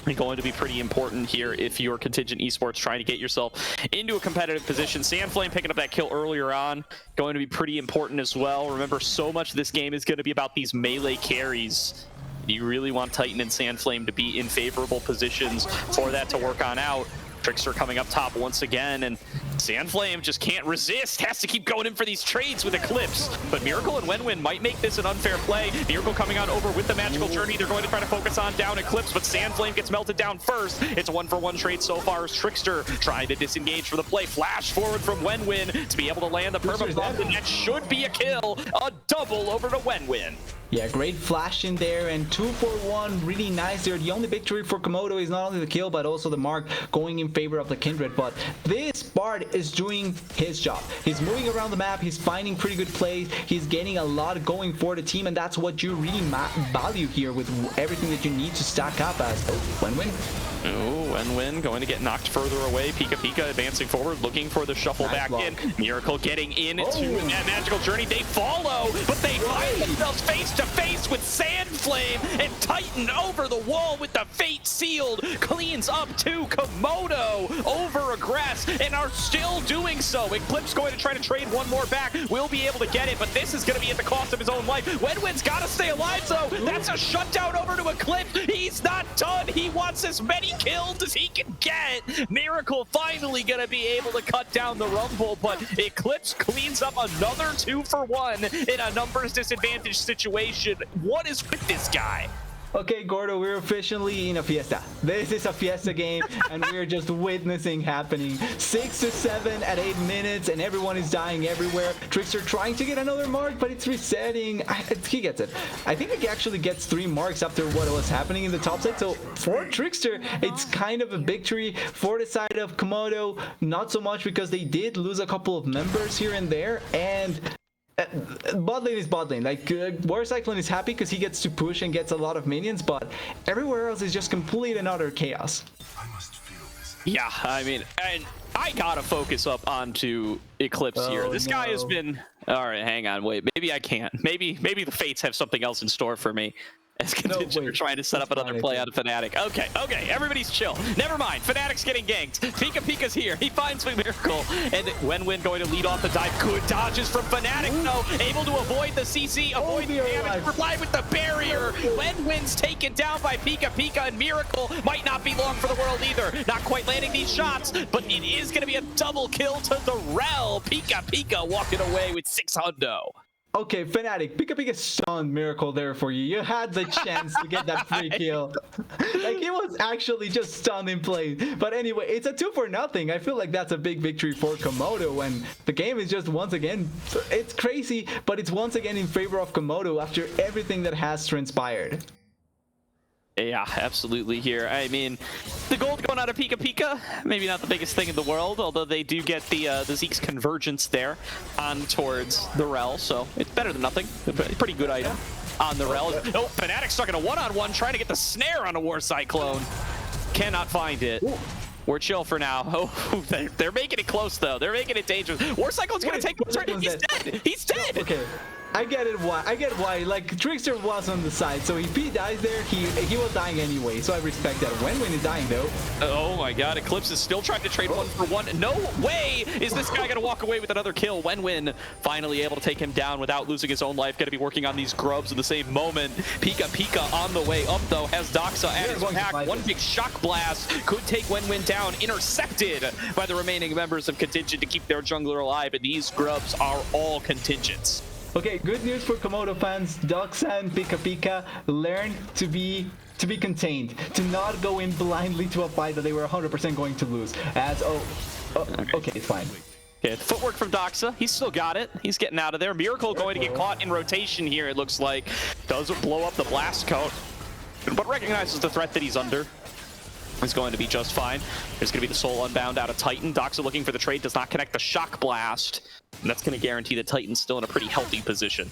[SPEAKER 1] And going to be pretty important here if you're Contingent Esports trying to get yourself into a competitive position. Sandflame picking up that kill earlier on, going to be pretty important as well. Remember, so much of this game is going to be about these melee carries. You really want Titan and Sandflame to be in favorable positions for that to work on out. Trickster coming up top once again, and Sandflame just can't resist, has to keep going in for these trades with Eclipse. But Miracle and Wenwin might make this an unfair play. Miracle coming on over with the Magical Journey. They're going to try to focus on down Eclipse, but Sandflame gets melted down first. It's a 1-for-1 trade so far as Trickster trying to disengage for the play. Flash forward from Wenwin to be able to land the perma bomb, and that should be a kill. A double over to Wenwin.
[SPEAKER 2] Yeah, great flash in there, and 2-for-1, really nice there. The only victory for Komodo is not only the kill, but also the mark going in favor of the Kindred. But this Bard is doing his job. He's moving around the map, he's finding pretty good plays, he's getting a lot going for the team, and that's what you really value here with everything that you need to stack up as Wenwin.
[SPEAKER 1] Oh, Wenwin going to get knocked further away. Pika advancing forward, looking for the shuffle back in. Miracle getting into that Magical Journey. They follow, but they find themselves face to face with Sandflame, and Titan over the wall with the Fate sealed. Cleans up to Komodo, over aggress, and are still doing so. Eclipse going to try to trade one more back. Will be able to get it, but this is going to be at the cost of his own life. Wenwin's got to stay alive, though. That's a shutdown over to Eclipse. He's not done. He wants as many kills as he can get. Miracle finally gonna be able to cut down the rumble, but Eclipse cleans up another 2-for-1 in a numbers disadvantage situation. What is with this guy?
[SPEAKER 2] Okay, Gordo, we're officially in a fiesta. This is a fiesta game, and we're just witnessing happening. 6-7 at 8 minutes, and everyone is dying everywhere. Trickster trying to get another mark, but it's resetting. He gets it. I think he actually gets 3 marks after what was happening in the top side. So for Trickster, it's kind of a victory. For the side of Komodo, not so much, because they did lose a couple of members here and there, and bot lane is bot lane. Like War Cyclone is happy because he gets to push and gets a lot of minions, but everywhere else is just complete and utter chaos.
[SPEAKER 1] Yeah, I mean, and I gotta focus up onto Eclipse here. This guy has been, all right, hang on, wait, maybe I can't. Maybe the Fates have something else in store for me. As Contingent are trying to set up another play out of Fnatic. Okay, everybody's chill. Never mind, Fnatic's getting ganked. Pika's here. He finds Miracle. And Wenwin going to lead off the dive. Good dodges from Fnatic, though. Able to avoid the CC, avoid the damage. Reply with the barrier. Wenwin's taken down by Pika, and Miracle might not be long for the world either. Not quite landing these shots, but it is going to be a double kill to the Rel. Pika walking away with 600.
[SPEAKER 2] Okay, Fnatic, Pika stunned Miracle there for you. You had the chance to get that free kill. Like, he was actually just stunned in play. But anyway, it's a 2-for-0. I feel like that's a big victory for Komodo, and the game is just once again, it's crazy, but it's once again in favor of Komodo after everything that has transpired.
[SPEAKER 1] Yeah, absolutely here. I mean, the gold going out of Pika, maybe not the biggest thing in the world, although they do get the Zeke's convergence there on towards the Rel, so it's better than nothing. A pretty good item on the Rel. Oh, Fnatic stuck in a one-on-one, trying to get the snare on a War Cyclone. Cannot find it. Ooh. We're chill for now. Oh, they're making it close, though. They're making it dangerous. War Cyclone's going to take the turn. He's dead. He's dead.
[SPEAKER 2] Okay. I get it why. Like, Trickster was on the side, so if he dies there, he was dying anyway, so I respect that. Wenwin is dying, though.
[SPEAKER 1] Oh my god, Eclipse is still trying to trade 1-for-1. No way is this guy going to walk away with another kill. Wenwin finally able to take him down without losing his own life. Going to be working on these grubs in the same moment. Pika on the way up, though, has Doxa at his back. One big shock blast could take Wenwin down, intercepted by the remaining members of Contingent to keep their jungler alive, and these grubs are all Contingents.
[SPEAKER 2] Okay, good news for Komodo fans. Doxa and Pika Pika learn to be contained, to not go in blindly to a fight that they were 100% going to lose. As okay, it's fine.
[SPEAKER 1] Okay, footwork from Doxa. He's still got it. He's getting out of there. Miracle going to get caught in rotation here, it looks like. Doesn't blow up the blast coat, but recognizes the threat that he's under. Is going to be just fine. There's going to be the Soul Unbound out of Titan. Doxa looking for the trade, does not connect the Shock Blast. And that's going to guarantee that Titan's still in a pretty healthy position.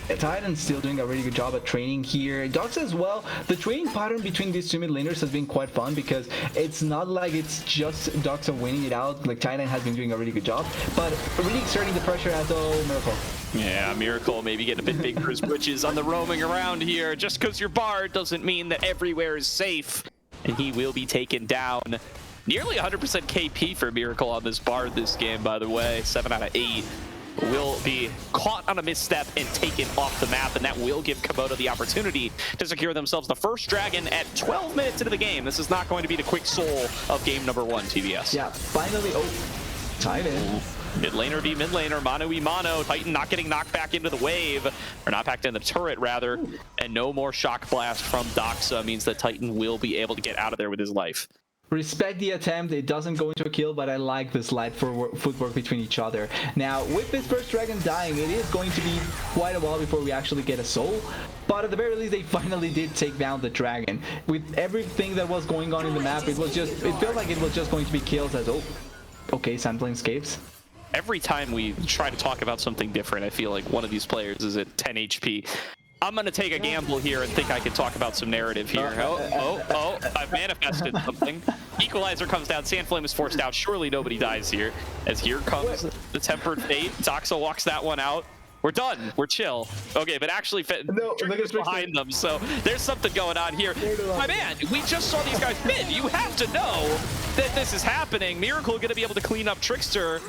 [SPEAKER 2] Titan's still doing a really good job at training here. Doxa as well. The training pattern between these two mid laners has been quite fun because it's not like it's just Doxa winning it out. Like Titan has been doing a really good job, but really exerting the pressure as Miracle.
[SPEAKER 1] Yeah, Miracle maybe getting a bit big for his britches on the roaming around here. Just because you're Bard doesn't mean that everywhere is safe. And he will be taken down. Nearly 100% KP for Miracle on this Bard this game, by the way. 7 out of 8 will be caught on a misstep and taken off the map, and that will give Komodo the opportunity to secure themselves the first dragon at 12 minutes into the game. This is not going to be the quick soul of game number 1, TBS.
[SPEAKER 2] Yeah, finally, Titan.
[SPEAKER 1] Mid laner v mid laner, mono v mono. Titan not getting knocked back into the wave, or not back in the turret rather, and no more Shock Blast from Doxa means that Titan will be able to get out of there with his life.
[SPEAKER 2] Respect the attempt. It doesn't go into a kill, but I like this light footwork between each other. Now, with this first dragon dying, it is going to be quite a while before we actually get a soul. But at the very least, they finally did take down the dragon. With everything that was going on in the map, it felt like it was just going to be kills as, okay, Sandflame escapes.
[SPEAKER 1] Every time we try to talk about something different, I feel like one of these players is at 10 HP. I'm going to take a gamble here and think I can talk about some narrative here. I've manifested something. Equalizer comes down. Sandflame is forced out. Surely nobody dies here. As here comes the Tempered Fate. Doxa walks that one out. We're done. We're chill. Okay, but actually, Trigger's behind them, so there's something going on here. My man, we just saw these guys mid. You have to know that this is happening. Miracle going to be able to clean up Trickster.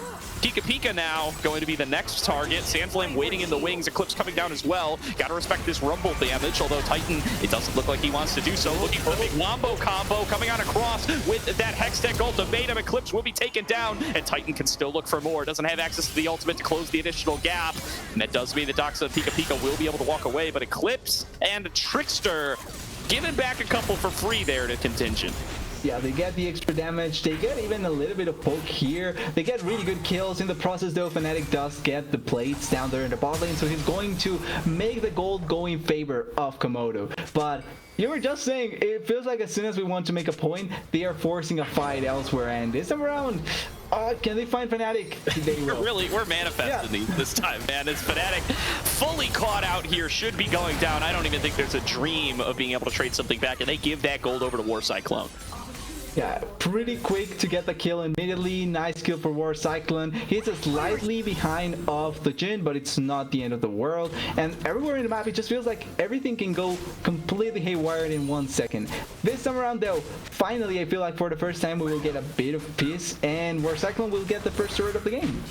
[SPEAKER 1] Pika Pika now going to be the next target. Sandflame waiting in the wings. Eclipse coming down as well. Got to respect this rumble damage, although Titan, it doesn't look like he wants to do so. Looking for the big wombo combo coming on across with that Hextech ultimatum. Eclipse will be taken down, and Titan can still look for more. Doesn't have access to the ultimate to close the additional gap. And that does mean that Doxa and Pika Pika will be able to walk away, but Eclipse and Trickster giving back a couple for free there to Contingent.
[SPEAKER 2] Yeah, they get the extra damage. They get even a little bit of poke here. They get really good kills. In the process, though, Fnatic does get the plates down there in the bot lane, so he's going to make the gold go in favor of Komodo. But you were just saying, it feels like as soon as we want to make a point, they are forcing a fight elsewhere, and this time around, can they find Fnatic? They will.
[SPEAKER 1] We're manifesting these this time, man. It's Fnatic fully caught out here, should be going down. I don't even think there's a dream of being able to trade something back, and they give that gold over to War Cyclone.
[SPEAKER 2] Yeah, pretty quick to get the kill immediately. Nice kill for War Cyclone. He's slightly behind of the Jhin, but it's not the end of the world. And everywhere in the map, it just feels like everything can go completely haywire in 1 second. This time around, though, finally, I feel like for the first time, we will get a bit of peace, and War Cyclone will get the first turret of the game.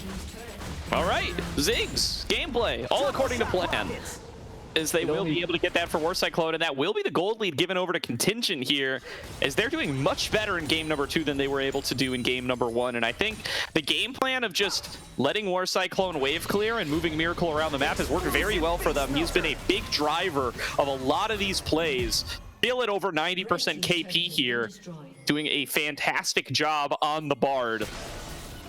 [SPEAKER 1] All right, Ziggs, gameplay, all according to plan. Is they will be able to get that for War Cyclone, and that will be the gold lead given over to Contingent here, as they're doing much better in game number 2 than they were able to do in game number 1. And I think the game plan of just letting War Cyclone wave clear and moving Miracle around the map has worked very well for them. He's been a big driver of a lot of these plays. Still at over 90% KP here, doing a fantastic job on the Bard.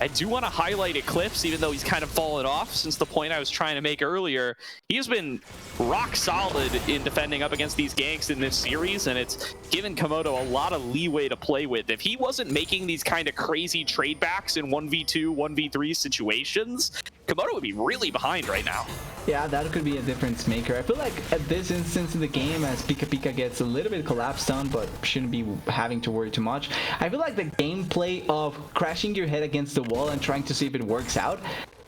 [SPEAKER 1] I do want to highlight Eclipse, even though he's kind of fallen off since the point I was trying to make earlier. He's been rock solid in defending up against these ganks in this series, and it's given Komodo a lot of leeway to play with. If he wasn't making these kind of crazy trade backs in 1v2, 1v3 situations, Komodo would be really behind right now.
[SPEAKER 2] Yeah, that could be a difference maker. I feel like at this instance in the game, as Pika Pika gets a little bit collapsed on, but shouldn't be having to worry too much, I feel like the gameplay of crashing your head against the wall and trying to see if it works out,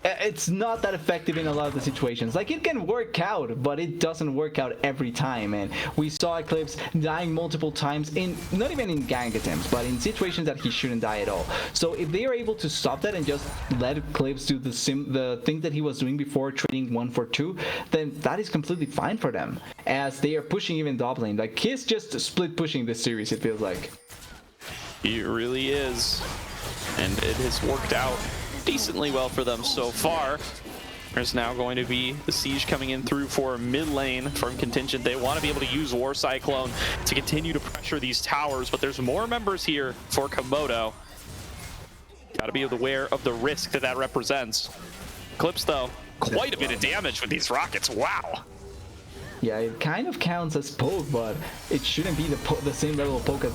[SPEAKER 2] it's not that effective in a lot of the situations. Like, it can work out, but it doesn't work out every time. And we saw Eclipse dying multiple times in, not even in gank attempts, but in situations that he shouldn't die at all. So if they are able to stop that and just let Eclipse do the thing that he was doing before, trading 1 for 2, then that is completely fine for them, as they are pushing even top lane. Like, he's just split pushing this series, it feels like.
[SPEAKER 1] He really is, and it has worked out decently well for them so far. There's now going to be the siege coming in through for mid lane from Contingent. They want to be able to use War Cyclone to continue to pressure these towers, but there's more members here for Komodo. Got to be aware of the risk that that represents. Eclipse, though, quite a bit of damage with these rockets. Wow.
[SPEAKER 2] Yeah, it kind of counts as poke, but it shouldn't be the same level of poke as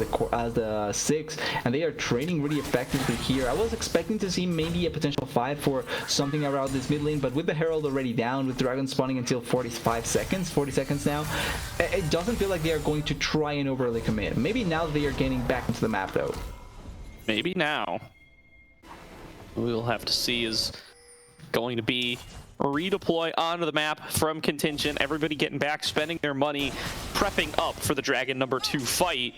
[SPEAKER 2] the 6, and they are trading really effectively here. I was expecting to see maybe a potential fight for something around this mid lane, but with the Herald already down, with Dragon spawning until 40 seconds now, it doesn't feel like they are going to try and overly commit. Maybe now they are getting back into the map, though.
[SPEAKER 1] Maybe now. We'll have to see. Is going to be redeploy onto the map from Contingent. Everybody getting back, spending their money, prepping up for the Dragon number 2 fight,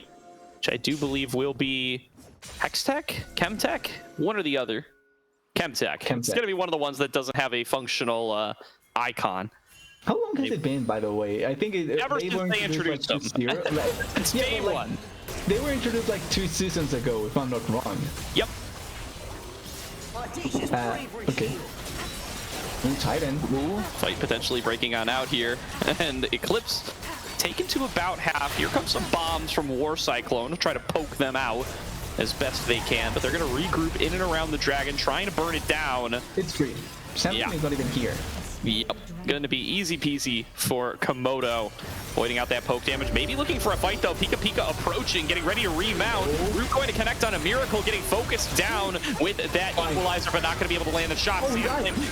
[SPEAKER 1] which I do believe will be Hextech? Chemtech? One or the other. Chemtech. It's going to be one of the ones that doesn't have a functional icon.
[SPEAKER 2] How long has it been, by the way? I think
[SPEAKER 1] ever since they introduced them. It's day one.
[SPEAKER 2] They were introduced like 2 seasons ago, if I'm not wrong.
[SPEAKER 1] Yep.
[SPEAKER 2] Okay. Ooh, Titan.
[SPEAKER 1] Ooh, fight potentially breaking on out here. And Eclipse taken to about half. Here comes some bombs from War Cyclone to try to poke them out as best they can. But they're going to regroup in and around the Dragon, trying to burn it down.
[SPEAKER 2] It's free. Samsung is not even here.
[SPEAKER 1] Yep. Going to be easy peasy for Komodo. Voiding out that poke damage. Maybe looking for a fight, though. Pika Pika approaching, getting ready to remount. Root going to connect on a Miracle, getting focused down with that equalizer, but not going to be able to land a shot.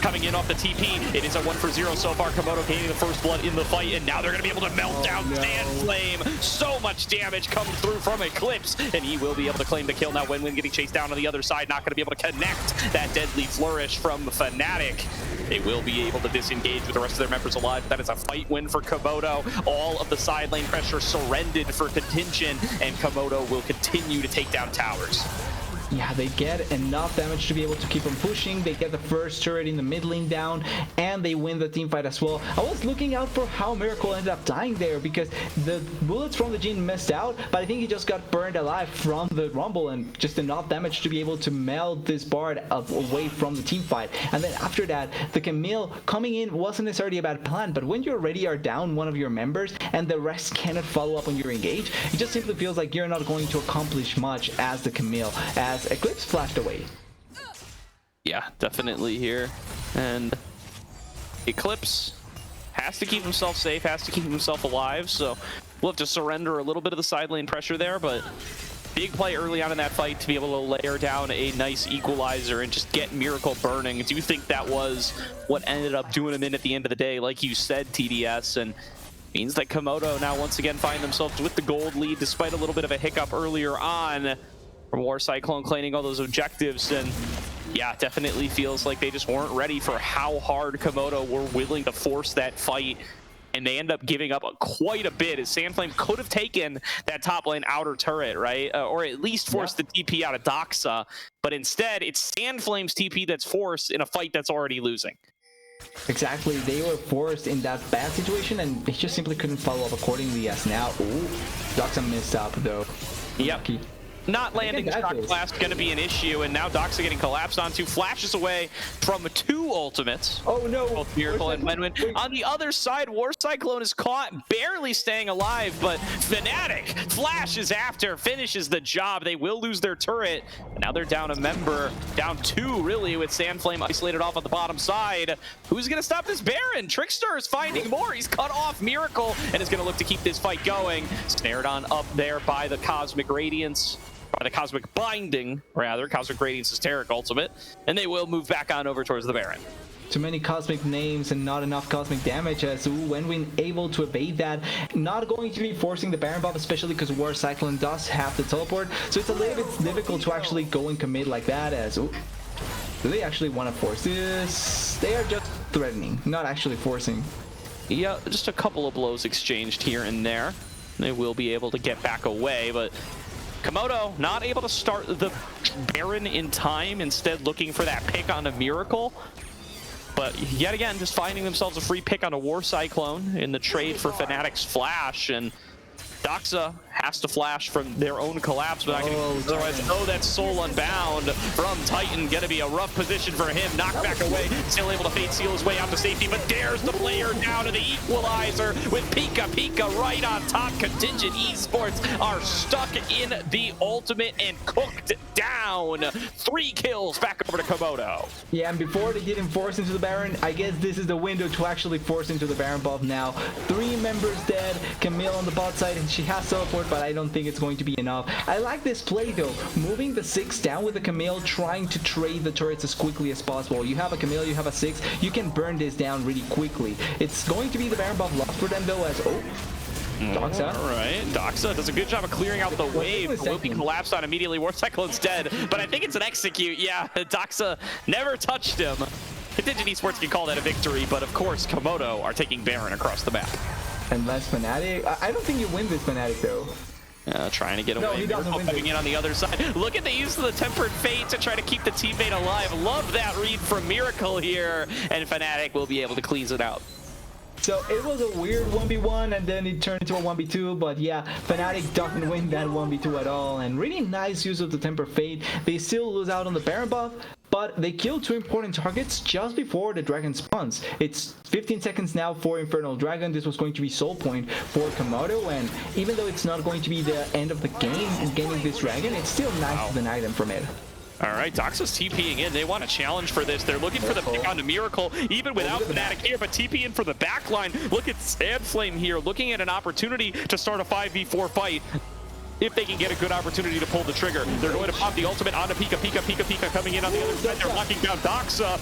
[SPEAKER 1] Coming in off the TP. It is a 1-for-0 so far. Komodo gaining the first blood in the fight, and now they're going to be able to melt down Sandflame. So much damage comes through from Eclipse, and he will be able to claim the kill. Now Wenwin getting chased down on the other side. Not going to be able to connect that deadly flourish from Fnatic. They will be able to disengage with the rest of their members alive. That is a fight win for Komodo. All of the side lane pressure surrendered for Contingent, and Komodo will continue to take down towers.
[SPEAKER 2] Yeah, they get enough damage to be able to keep on pushing. They get the first turret in the mid lane down, and they win the team fight as well. I was looking out for how Miracle ended up dying there, because the bullets from the Jhin missed out, but I think he just got burned alive from the Rumble, and just enough damage to be able to meld this Bard away from the team fight. And then after that, the Camille coming in wasn't necessarily a bad plan, but when you already are down one of your members, and the rest cannot follow up on your engage, it just simply feels like you're not going to accomplish much as the Camille, as Eclipse flashed away.
[SPEAKER 1] Yeah, definitely here. And Eclipse has to keep himself safe, has to keep himself alive, so we'll have to surrender a little bit of the side lane pressure there, but big play early on in that fight to be able to layer down a nice equalizer and just get Miracle burning. I do think that was what ended up doing him in at the end of the day, like you said, TDS, and means that Komodo now once again find themselves with the gold lead despite a little bit of a hiccup earlier on from War Cyclone claiming all those objectives. And yeah, definitely feels like they just weren't ready for how hard Komodo were willing to force that fight, and they end up giving up quite a bit, as Sandflame could have taken that top lane outer turret, right? Or at least forced the TP out of Doxa, but instead it's Sandflame's TP that's forced in a fight that's already losing.
[SPEAKER 2] Exactly, they were forced in that bad situation, and they just simply couldn't follow up accordingly. As now, Doxa missed up though.
[SPEAKER 1] Yep.
[SPEAKER 2] Lucky.
[SPEAKER 1] Not landing Shock Blast going to be an issue, and now Doxa getting collapsed onto, flashes away from 2 ultimates.
[SPEAKER 2] Oh no!
[SPEAKER 1] Both Miracle and Wenwin. On the other side, War Cyclone is caught, barely staying alive, but Fnatic flashes after, finishes the job. They will lose their turret, and now they're down a member, down 2 really, with Sandflame isolated off on the bottom side. Who's going to stop this Baron? Trickstar is finding more. He's cut off Miracle and is going to look to keep this fight going. Snared on up there by the Cosmic Radiance. By the Cosmic Binding, rather. Cosmic Radiance is Taric ultimate, and they will move back on over towards the Baron.
[SPEAKER 2] Too many cosmic names and not enough cosmic damage, as Wenwin able to evade that. Not going to be forcing the Baron buff, especially because War Cyclone does have the teleport, so it's a little bit difficult to actually go and commit like that. As do they actually want to force this? They are just threatening, not actually forcing.
[SPEAKER 1] Yeah, just a couple of blows exchanged here and there. They will be able to get back away, but Komodo not able to start the Baron in time, instead looking for that pick on a Miracle. But yet again, just finding themselves a free pick on a War Cyclone in the trade for Fnatic's Flash. And Doxa has to flash from their own collapse, but otherwise, that's Soul Unbound from Titan. Gonna be a rough position for him. Knocked back away, still able to fate seal his way out to safety, but dares the player down to the equalizer with Pika right on top. Contingent Esports are stuck in the ultimate and cooked down. 3 kills back over to Komodo.
[SPEAKER 2] Yeah, and before they didn't force into the Baron, I guess this is the window to actually force into the Baron buff now. 3 members dead, Camille on the bot side, and she has teleport, but I don't think it's going to be enough. I like this play though, moving the 6 down with the Camille, trying to trade the turrets as quickly as possible. You have a Camille, you have a 6, you can burn this down really quickly. It's going to be the Baron buff lost for them though, as Doxa.
[SPEAKER 1] All right, Doxa does a good job of clearing out the wave. Will be collapsed on immediately. War Cyclone's dead, but I think it's an execute. Yeah, Doxa never touched him. Contingent Esports can call that a victory, but of course, Komodo are taking Baron across the map.
[SPEAKER 2] Unless Fnatic, I don't think you win this Fnatic though.
[SPEAKER 1] Trying to get away. Coming in on the other side. Look at the use of the Tempered Fate to try to keep the teammate alive. Love that read from Miracle here, and Fnatic will be able to cleanse it out.
[SPEAKER 2] So it was a weird 1v1 and then it turned into a 1v2, but yeah, Fnatic doesn't win that 1v2 at all, and really nice use of the Temper Fate. They still lose out on the Baron buff, but they kill 2 important targets just before the Dragon spawns. It's 15 seconds now for Infernal Dragon. This was going to be soul point for Komodo, and even though it's not going to be the end of the game getting this Dragon, it's still nice to deny them from it.
[SPEAKER 1] All right, Doxa's TPing in. They want a challenge for this. They're looking for the pick onto Miracle, even without Fnatic here, but TP in for the backline. Look at Sandflame here, looking at an opportunity to start a 5v4 fight. If they can get a good opportunity to pull the trigger, they're going to pop the ultimate onto Pika coming in on the other side. They're locking down Doxa,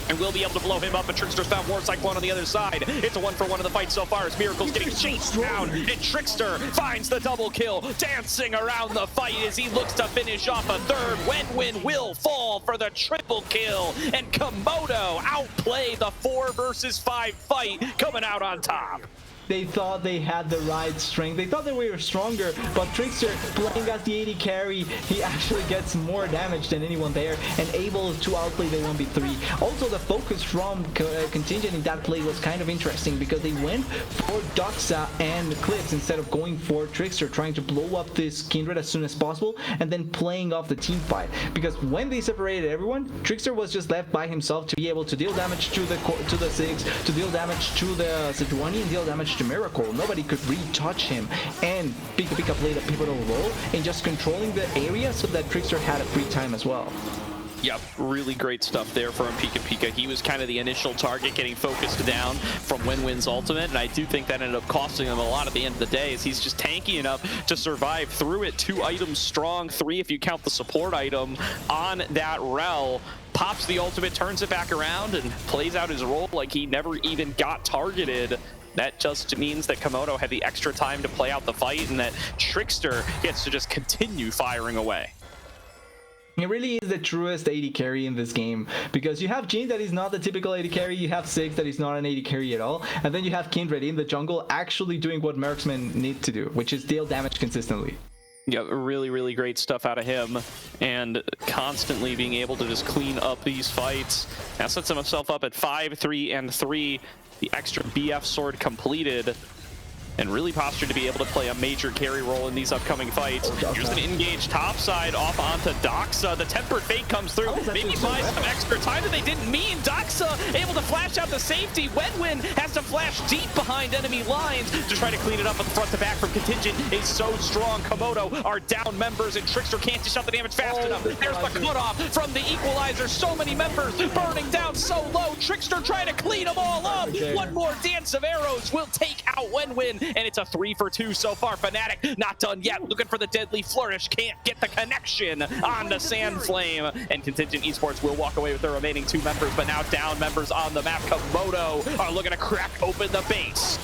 [SPEAKER 1] and we'll be able to blow him up, and Trickster's found War Cyclone on the other side. It's a 1-for-1 in the fight so far as Miracle's getting chased down, and Trickster finds the double kill, dancing around the fight as he looks to finish off a third. Wenwin will fall for the triple kill, and Komodo outplay the 4 versus 5 fight, coming out on top.
[SPEAKER 2] They thought they had the right strength. They thought they were stronger, but Trickster, playing as the AD carry, he actually gets more damage than anyone there and able to outplay the 1v3. Also, the focus from Contingent in that play was kind of interesting because they went for Doxa and Clips instead of going for Trickster, trying to blow up this Kindred as soon as possible and then playing off the team fight. Because when they separated everyone, Trickster was just left by himself to be able to deal damage to the 6, to deal damage to the Sejuani, and deal damage to Miracle. Nobody could retouch him, and Pika played a pivotal role in just controlling the area so that Trickster had a free time as well.
[SPEAKER 1] Yep, really great stuff there from Pika. He was kind of the initial target, getting focused down from Wenwin's ultimate, and I do think that ended up costing him a lot at the end of the day, as he's just tanky enough to survive through it. 2 items strong, 3 if you count the support item on that Rel. Pops the ultimate, turns it back around, and plays out his role like he never even got targeted. That just means that Komodo had the extra time to play out the fight, and that Trickster gets to just continue firing away.
[SPEAKER 2] It really is the truest AD carry in this game, because you have Jhin that is not the typical AD carry, you have Six that is not an AD carry at all, and then you have Kindred in the jungle actually doing what marksmen need to do, which is deal damage consistently.
[SPEAKER 1] Yeah, really great stuff out of him, and constantly being able to just clean up these fights. Now sets himself up at 5-3-3. The extra BF sword completed, and really postured to be able to play a major carry role in these upcoming fights. Here's an engaged topside off onto Doxa. The Tempered Fate comes through. Maybe buys some extra time that they didn't mean. Doxa able to flash out the safety. Wenwin has to flash deep behind enemy lines to try to clean it up from front to back from Contingent. Is so strong. Komodo are down members, and Trickster can't dish out the damage fast enough. There's the cutoff from the equalizer. So many members burning down so low. Trickster trying to clean them all up. One more dance of arrows will take out Wenwin, and it's a 3-for-2 so far. Fnatic not done yet, looking for the deadly flourish, can't get the connection on the Sandflame, and Contingent Esports will walk away with their remaining 2 members, but now down members on the map. Komodo are looking to crack open the base.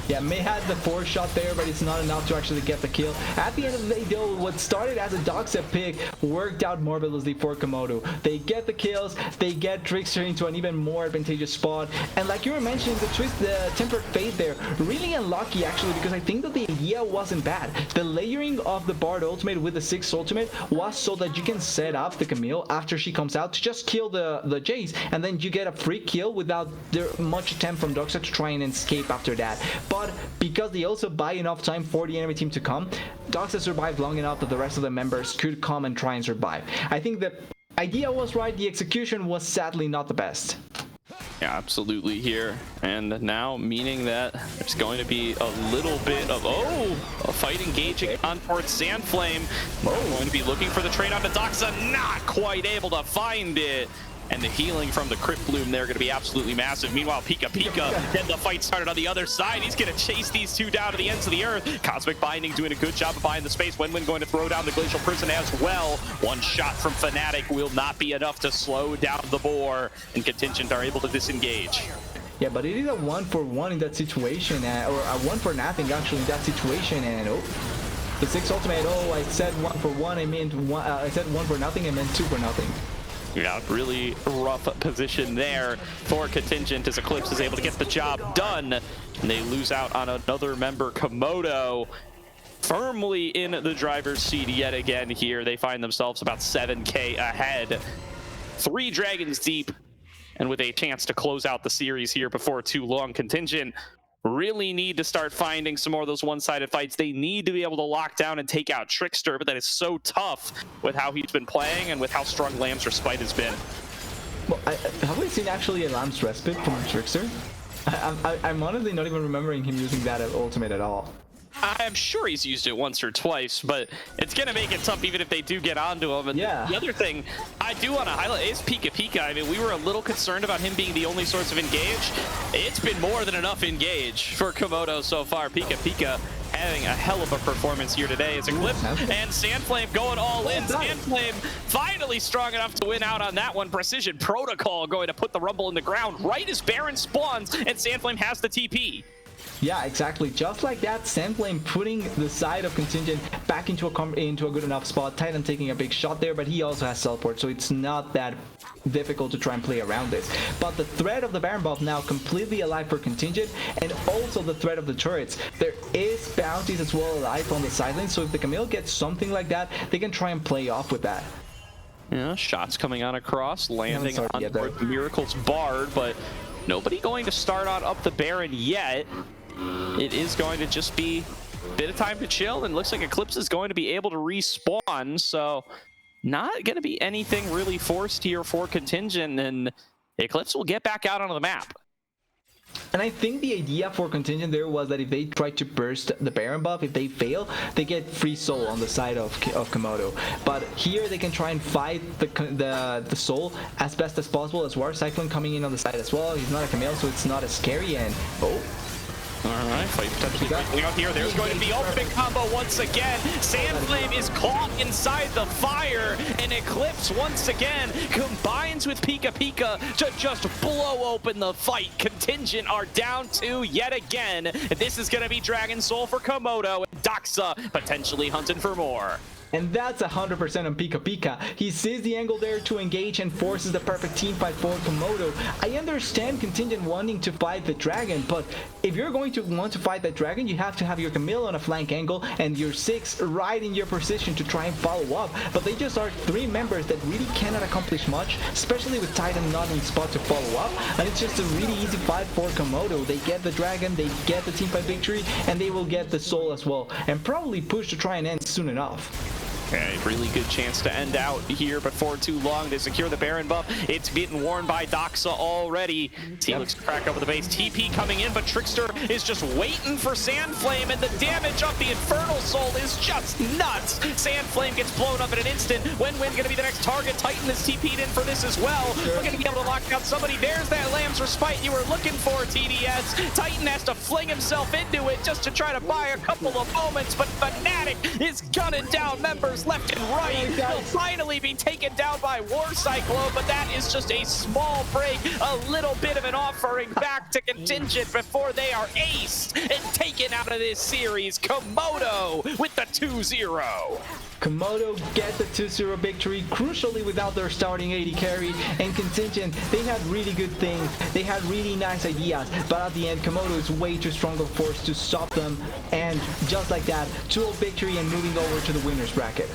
[SPEAKER 2] Yeah, May had the 4 shot there, but it's not enough to actually get the kill. At the end of the day, though, what started as a Doxa pick worked out marvelously for Komodo. They get the kills, they get Trickster into an even more advantageous spot, and like you were mentioning, the Tempered Fate there, really unlucky actually, because I think that the idea wasn't bad. The layering of the Bard ultimate with the 6 ultimate was so that you can set up the Camille after she comes out to just kill the Jace, and then you get a free kill without much attempt from Doxa to try and escape after that. but because they also buy enough time for the enemy team to come, Doxa survived long enough that the rest of the members could come and try and survive. I think the idea was right, the execution was sadly not the best.
[SPEAKER 1] Yeah, absolutely here. And now meaning that there's going to be a little bit of, a fight engaging on towards Sandflame. We're going to be looking for the trade onto Doxa, not quite able to find it. And the healing from the Crypt Bloom there going to be absolutely massive. Meanwhile, Pika then the fight started on the other side. He's going to chase these two down to the ends of the earth. Cosmic Binding doing a good job of buying the space. Wenwen going to throw down the Glacial Prison as well. One shot from Fnatic will not be enough to slow down the boar, and Contingent are able to disengage.
[SPEAKER 2] Yeah, but it is a 1-for-1 in that situation, or a 1-for-nothing actually in that situation, and the 6 ultimate. I said 1-for-1. I meant I said 1-for-nothing. I meant 2-for-nothing.
[SPEAKER 1] Yeah, really rough position there for Contingent as Eclipse is able to get the job done. And they lose out on another member, Komodo, firmly in the driver's seat yet again here. They find themselves about 7K ahead. 3 dragons deep, and with a chance to close out the series here before too long. Contingent really need to start finding some more of those one-sided fights. They need to be able to lock down and take out Trickster, but that is so tough with how he's been playing and with how strong Lamb's Respite has been.
[SPEAKER 2] Well, have we seen actually a Lamb's Respite from Trickster? I'm honestly not even remembering him using that ultimate at all.
[SPEAKER 1] I'm sure he's used it once or twice, but it's going to make it tough even if they do get onto him. And
[SPEAKER 2] yeah.
[SPEAKER 1] The other thing I do want to highlight is Pika. I mean, we were a little concerned about him being the only source of engage. It's been more than enough engage for Komodo so far. Pika having a hell of a performance here today as Eclipse and Sandflame going all in. Sandflame finally strong enough to win out on that one. Precision Protocol going to put the Rumble in the ground right as Baron spawns, and Sandflame has the TP.
[SPEAKER 2] Yeah, exactly. Just like that, Sandflame putting the side of Contingent back into a good enough spot. Titan taking a big shot there, but he also has teleport, so it's not that difficult to try and play around this. But the threat of the Baron buff now completely alive for Contingent, and also the threat of the turrets. There is bounties as well alive on the sidelines, so if the Camille gets something like that, they can try and play off with that.
[SPEAKER 1] Yeah, shots coming on across, landing on the Miracle's Bard, but nobody going to start on up the Baron yet. It is going to just be a bit of time to chill, and looks like Eclipse is going to be able to respawn, so not going to be anything really forced here for Contingent, and Eclipse will get back out onto the map.
[SPEAKER 2] And I think the idea for Contingent there was that if they try to burst the Baron buff, if they fail, they get free soul on the side of Komodo. But here they can try and fight the soul as best as possible, as War Cyclone coming in on the side as well. He's not a Camille, so it's not as scary, and
[SPEAKER 1] Alright, fight potentially breaking out here. There's going to be ultimate combo once again. Sandflame is caught inside the fire, and Eclipse once again combines with Pika to just blow open the fight. Contingent are down 2 yet again. This is going to be Dragon Soul for Komodo, and Doxa potentially hunting for more.
[SPEAKER 2] And that's 100% on Pika. He sees the angle there to engage and forces the perfect team fight for Komodo. I understand Contingent wanting to fight the dragon, but if you're going to want to fight that dragon, you have to have your Camille on a flank angle and your 6 right in your position to try and follow up. But they just are 3 members that really cannot accomplish much, especially with Titan not in spot to follow up. And it's just a really easy fight for Komodo. They get the dragon, they get the team fight victory, and they will get the soul as well, and probably push to try and end soon enough.
[SPEAKER 1] Okay, really good chance to end out here before too long. They secure the Baron buff. It's getting worn by Doxa already. He looks to crack over the base. TP coming in, but Trickster is just waiting for Sandflame, and the damage of the Infernal Soul is just nuts. Sandflame gets blown up in an instant. Wenwen going to be the next target. Titan is TP'd in for this as well. We're going to be able to lock down somebody. There's that Lamb's Respite you were looking for, TDS. Titan has to fling himself into it just to try to buy a couple of moments, but Fnatic is gunning down members left and right. Will finally be taken down by War Cyclone, but that is just a small break, a little bit of an offering back to Contingent before they are aced and taken out of this series. Komodo with the 2-0.
[SPEAKER 2] Komodo get the 2-0 victory, crucially without their starting AD carry, and Contingent, they had really good things, they had really nice ideas, but at the end Komodo is way too strong of force to stop them, and just like that, 2-0 victory and moving over to the winner's bracket.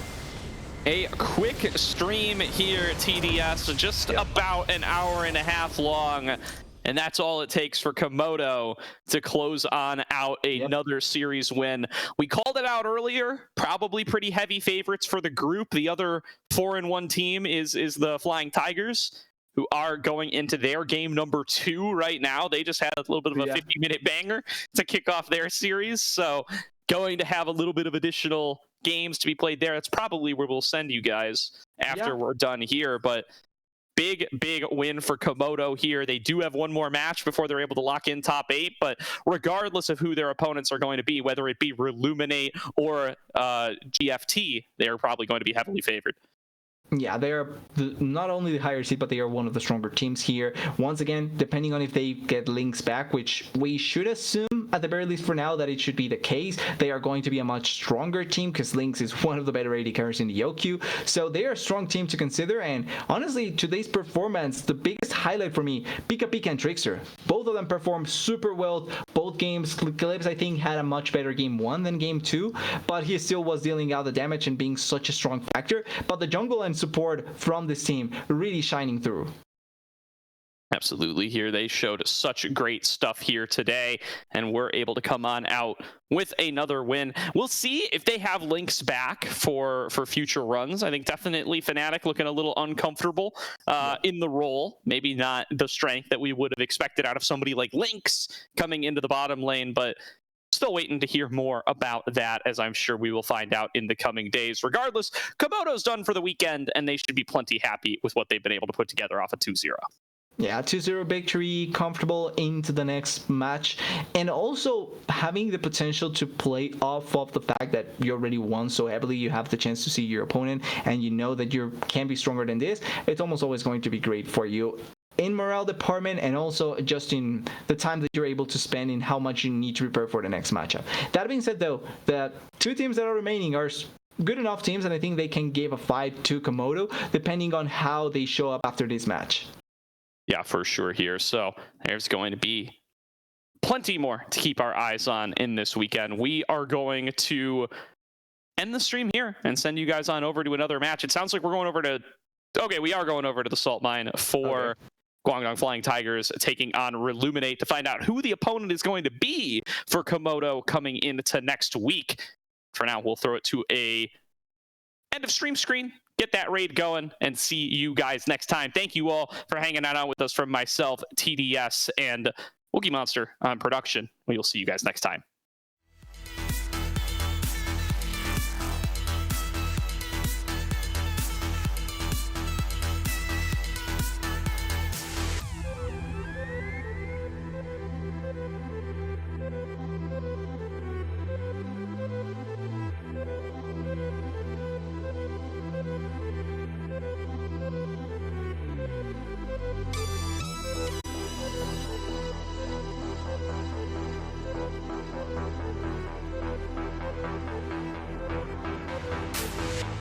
[SPEAKER 1] A quick stream here, TDS, just about an hour and a half long. And that's all it takes for Komodo to close on out another series win. We called it out earlier, probably pretty heavy favorites for the group. The other 4-1 team is the Flying Tigers, who are going into their game number 2 right now. They just had a little bit of a 50-minute banger to kick off their series. So going to have a little bit of additional games to be played there. That's probably where we'll send you guys after we're done here. But big win for Komodo here. They do have one more match before they're able to lock in top 8, but regardless of who their opponents are going to be, whether it be Reluminate or GFT, they're probably going to be heavily favored.
[SPEAKER 2] Yeah, they are not only the higher seed, but they are one of the stronger teams here. Once again, depending on if they get Lynx back, which we should assume at the very least for now that it should be the case, they are going to be a much stronger team because Lynx is one of the better AD carries in the OQ. So they are a strong team to consider. And honestly, today's performance, the biggest highlight for me, Pika and Trickster. Both of them performed super well. Both games, Calypso, I think, had a much better game 1 than game 2, but he still was dealing out the damage and being such a strong factor. But the jungle and support from this team really shining through.
[SPEAKER 1] Absolutely. Here they showed such great stuff here today, and we're able to come on out with another win. We'll see if they have Lynx back for future runs. I think definitely Fnatic looking a little uncomfortable in the role. Maybe not the strength that we would have expected out of somebody like Lynx coming into the bottom lane, but still waiting to hear more about that, as I'm sure we will find out in the coming days. Regardless, Komodo's done for the weekend, and they should be plenty happy with what they've been able to put together off a 2-0.
[SPEAKER 2] Yeah, 2-0 victory, comfortable into the next match, and also having the potential to play off of the fact that you already won so heavily, you have the chance to see your opponent, and you know that you can be stronger than this. It's almost always going to be great for you in morale department, and also just in the time that you're able to spend in how much you need to prepare for the next matchup. That being said, though, the 2 teams that are remaining are good enough teams, and I think they can give a fight to Komodo, depending on how they show up after this match.
[SPEAKER 1] Yeah, for sure here. So there's going to be plenty more to keep our eyes on in this weekend. We are going to end the stream here and send you guys on over to another match. It sounds like we're going over to... Okay, we are going over to the Salt Mine for Guangdong Flying Tigers taking on Reluminate to find out who the opponent is going to be for Komodo coming into next week. For now, we'll throw it to a end of stream screen. Get that raid going and see you guys next time. Thank you all for hanging out with us, from myself, TDS, and Wookie Monster on production. We will see you guys next time.